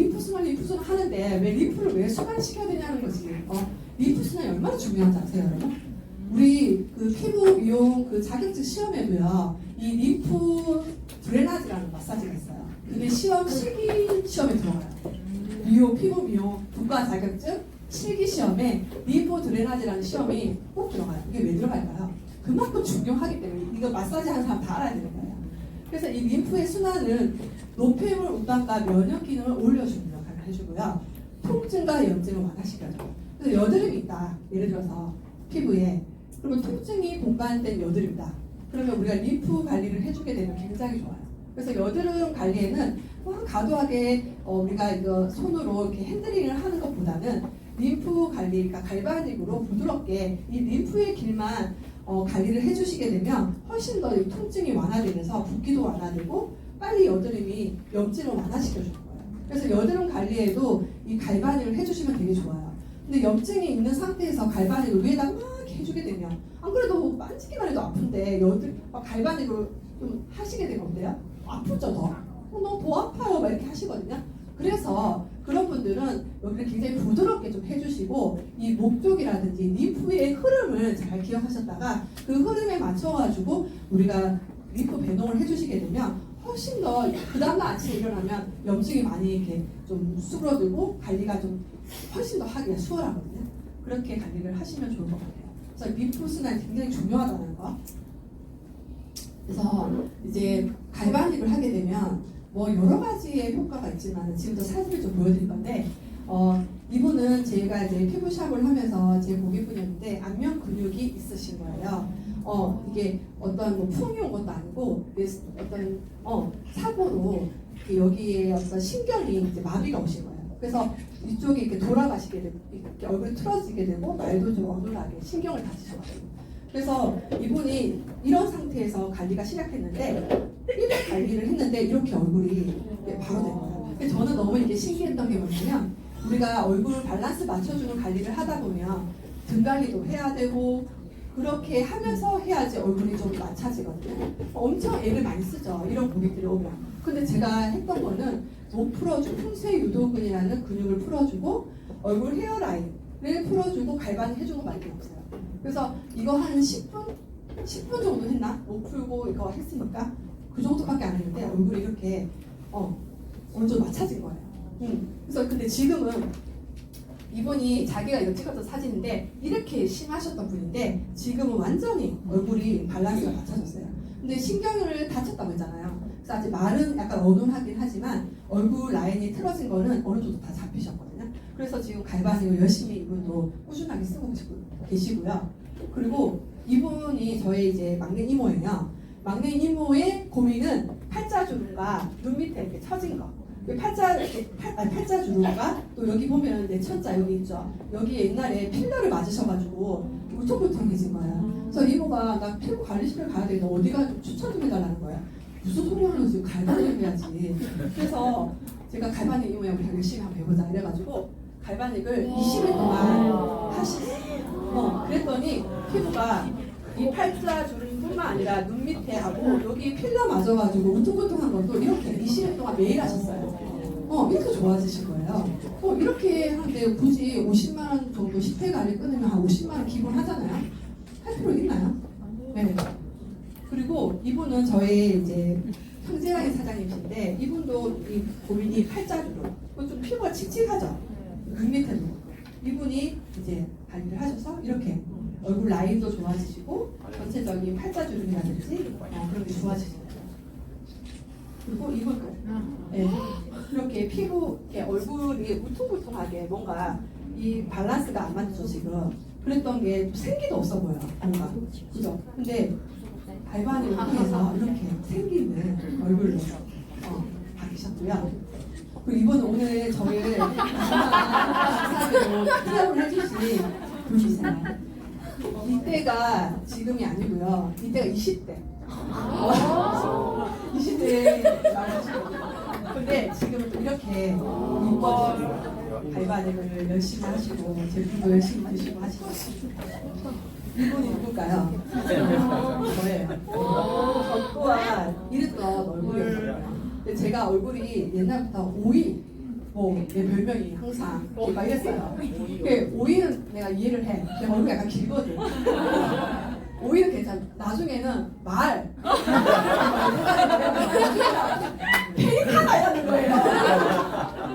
하는데 왜 림프를 왜 순환시켜야 되냐는 거지. 림프순환이 얼마나 중요한지 아세요, 여러분? 우리 그 피부 미용 그 자격증 시험에도요, 이 림프 드레나지라는 마사지가 있어요. 그게 실기 시험에 들어가요. 피부 미용 국가 자격증 실기 시험에 림프 드레나지라는 시험이 꼭 들어가요. 이게 왜 들어갈까요? 그만큼 중요하기 때문에 이거 마사지 하는 사람 다 알아야 되는 거예요. 그래서 이 림프의 순환은 노폐물 운반과 면역 기능을 올려주는 역할을 해주고요. 통증과 염증을 완화시켜줘요. 그래서 여드름이 있다. 예를 들어서 피부에. 그러면 통증이 동반된 여드름이다. 그러면 우리가 림프 관리를 해주게 되면 굉장히 좋아요. 그래서 여드름 관리에는 과도하게 우리가 이거 손으로 이렇게 핸들링을 하는 것보다는 림프 관리, 그러니까 갈바닉으로 부드럽게 이 림프의 길만 관리를 해주시게 되면 훨씬 더 통증이 완화되면서 붓기도 완화되고 빨리 여드름이 염증을 완화시켜주는 거예요. 그래서 여드름 관리에도 이 갈바닉을 해주시면 되게 좋아요. 근데 염증이 있는 상태에서 갈바닉을 위에다 막 해주게 되면 안 그래도 만지기만 해도 아픈데 갈바닉으로 좀 하시게 되면 어때요? 아프죠 더? 너무 더 아파요 막 이렇게 하시거든요. 그래서 그런 분들은 여기를 굉장히 부드럽게 좀 해주시고 이 목 쪽이라든지 림프의 흐름을 잘 기억하셨다가 그 흐름에 맞춰가지고 우리가 림프 배동을 해주시게 되면 훨씬 더 그 다음날 아침에 일어나면 염증이 많이 이렇게 좀 수그러들고 관리가 좀 훨씬 더 하기가 수월하거든요. 그렇게 관리를 하시면 좋을 것 같아요. 그래서 림프 순환이 굉장히 중요하다는 거. 그래서 이제 갈바닉을 하게 되면 뭐 여러 가지의 효과가 있지만 지금부터 사진을 좀 보여드릴 건데 이분은 제가 이제 피부샵을 하면서 제 고객분이었는데 안면 근육이 있으신 거예요. 이게 어떤 뭐 품이 온 것도 아니고 어떤 사고로 여기에 어떤 신경이 이제 마비가 오신 거예요. 그래서 이쪽이 이렇게 돌아가시게 되고 이렇게 얼굴이 틀어지게 되고 말도 좀 어눌하게 신경을 다치셔가지고 그래서 이분이 이런 상태에서 관리가 시작했는데 1회 관리를 했는데 이렇게 얼굴이 바로 된 거예요. 근데 저는 너무 이게 신기했던 게 뭐냐면 우리가 얼굴 밸런스 맞춰주는 관리를 하다 보면 등 관리도 해야 되고 그렇게 하면서 해야지 얼굴이 좀 맞춰지거든요. 엄청 애를 많이 쓰죠. 이런 고객들이 오면. 근데 제가 했던 거는 목 풀어주고 풍쇄 유도근이라는 근육을 풀어주고 얼굴 헤어라인을 풀어주고 갈바닉 해주는 것밖에 없어요. 그래서 이거 한 10분 정도 했나? 목 풀고 이거 했으니까 그 정도밖에 안 했는데 얼굴이 이렇게 어느 정도 맞춰진 거예요. 그래서 근데 지금은 이분이 자기가 이거 찍었던 사진인데 이렇게 심하셨던 분인데 지금은 완전히 얼굴이 밸런스가 맞춰졌어요. 근데 신경을 다쳤다고 했잖아요. 그래서 아직 말은 약간 어눌하긴 하지만 얼굴 라인이 틀어진 거는 어느 정도 다 잡히셨거든요. 그래서 지금 갈바닉을 열심히 이분도 꾸준하게 쓰고 계시고요. 그리고 이분이 저의 이제 막내 이모예요. 막내 이모의 고민은 팔자주름과 눈 밑에 이렇게 처진 거. 팔자주름과 또 여기 보면 내 천자 여기 있죠. 여기 옛날에 필러를 맞으셔가지고 울퉁불퉁해진 거예요. 그래서 이모가 나 피부 관리실을 가야 돼. 너 어디가 추천 좀 해달라는 거야. 무슨 소리 하는 거지? 갈바닉 해야지. 그래서 제가 갈바닉 이모야 우리 열심히 한번 해보자 이래가지고 갈바닉을 20일 동안 하시고 그랬더니 피부가 이 팔자주름뿐만 아니라 눈 밑에 하고 여기 필러 맞아가지고 울퉁불퉁한 것도 이렇게 20일 동안 매일 하셨어요. 이렇게 좋아지신 거예요. 이렇게 하는데 굳이 50만 원 정도 10회 관리 끊으면 한 50만 원 기본 하잖아요. 할 필요 있나요? 네. 그리고 이분은 저희 이제 형제랑의 사장님이신데 이분도 이 고민이 팔자주름. 좀 피부가 칙칙하죠. 눈 밑에도. 이분이 이제 관리를 하셔서 이렇게 얼굴 라인도 좋아지시고 전체적인 팔자주름이라든지 그런 게 좋아지시죠. 그리고 이분도 네, 이렇게 피부, 이렇게 얼굴이 울퉁불퉁하게 뭔가 이 밸런스가 안 맞죠 지금. 그랬던 게 생기도 없어 보여 뭔가 그죠? 근데 갈바닉을 통해서 이렇게 생기는 얼굴로 바뀌셨고요. 그리고 이번에 오늘 저희를 감사하게도 피업을 해주신 분이세요. 이때가 지금이 아니고요. 이때가 20대. 20대 나오시거든요. 근데 지금은 또 이렇게 이번 갈바닉을 열심히 하시고 제품도 열심히 드시고 하시고 이분이 누굴까요? 저예요. 저 또한 이랬던 얼굴이었어요. 근데 제가 얼굴이 옛날부터 오이 내 별명이 항상 막 이랬어요. 오이는 내가 이해를 해. 내 얼굴이 약간 길거든. 오이는 괜찮아. 나중에는 말. 페이카가 이라는 거예요.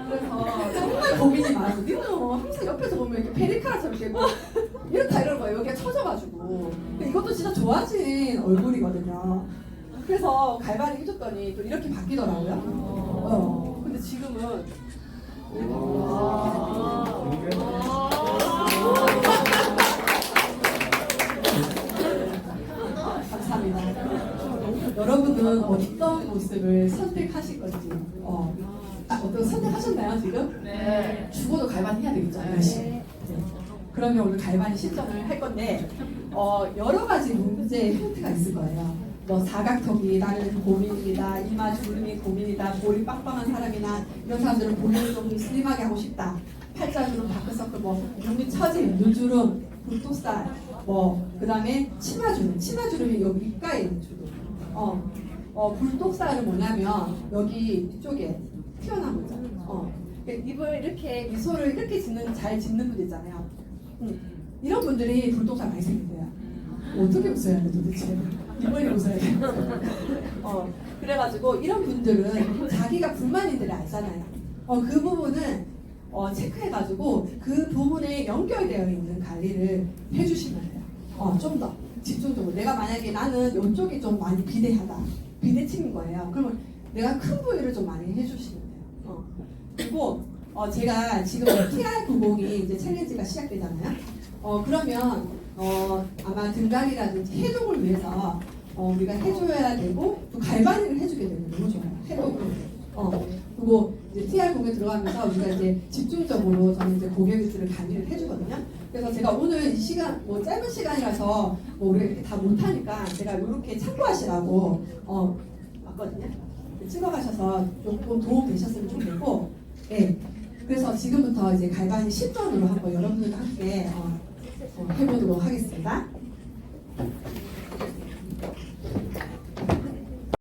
그래서 정말 고민이 많아서 니는 항상 옆에서 보면 이렇게 페리카라처럼 이렇게 뭐 이렇다 이러는 거예요. 여기가 처져가지고. 근데 이것도 진짜 좋아진 얼굴이거든요. 그래서 갈바닉 해줬더니 또 이렇게 바뀌더라고요. 근데 지금은 감사합니다. 여러분은 어떤 모습을 선택하실 건지 어떤 선택하셨나요 지금? 네. 죽어도 갈바닉 해야 되겠죠? 열심히. 네. 그러면 오늘 갈바닉 실전을 할 건데 여러 가지 문제 형태가 있을 거예요. 뭐 사각턱이 나는 고민이다, 이마 주름이 고민이다, 볼이 빵빵한 사람이나 이런 사람들은 볼을 좀 슬림하게 하고 싶다. 팔자주름, 다크서클, 눈이 처짐, 눈주름, 붓도살, 그다음에 치마주름이 여기 입가에 있는 주름. 붓도살은 뭐냐면 여기 이쪽에 튀어나온 거 있잖아요. 입을 이렇게 미소를 이렇게 잘 짓는 분들 있잖아요. 이런 분들이 붓도살 많이 생긴대요. 어떻게 웃어야 돼 도대체? 이번에 웃어야 돼. 그래가지고 이런 분들은 자기가 불만인들을 알잖아요. 그 부분은 체크해가지고 그 부분에 연결되어 있는 관리를 해주시면 돼요. 좀 더 집중적으로. 내가 만약에 나는 이쪽이 좀 많이 비대하다. 비대칭인 거예요. 그러면 내가 큰 부위를 좀 많이 해주시면 돼요. 그리고 제가 지금 TR90이 이제 챌린지가 시작되잖아요. 그러면 아마 등갈이라든지 해독을 위해서 우리가 해줘야 되고 또 갈바닉을 해주게 되면 너무 좋아요. 해독을. 그리고 이제 TR90에 들어가면서 우리가 이제 집중적으로 저는 이제 고객들을 관리를 해주거든요. 그래서 제가 오늘 이 시간 짧은 시간이라서 우리가 이렇게 다 못하니까 제가 이렇게 참고하시라고 왔거든요. 찍어가셔서 조금 도움 되셨으면 좋겠고, 네. 그래서 지금부터 이제 갈바닉 실전으로 한번 여러분들과 함께 해보도록 하겠습니다.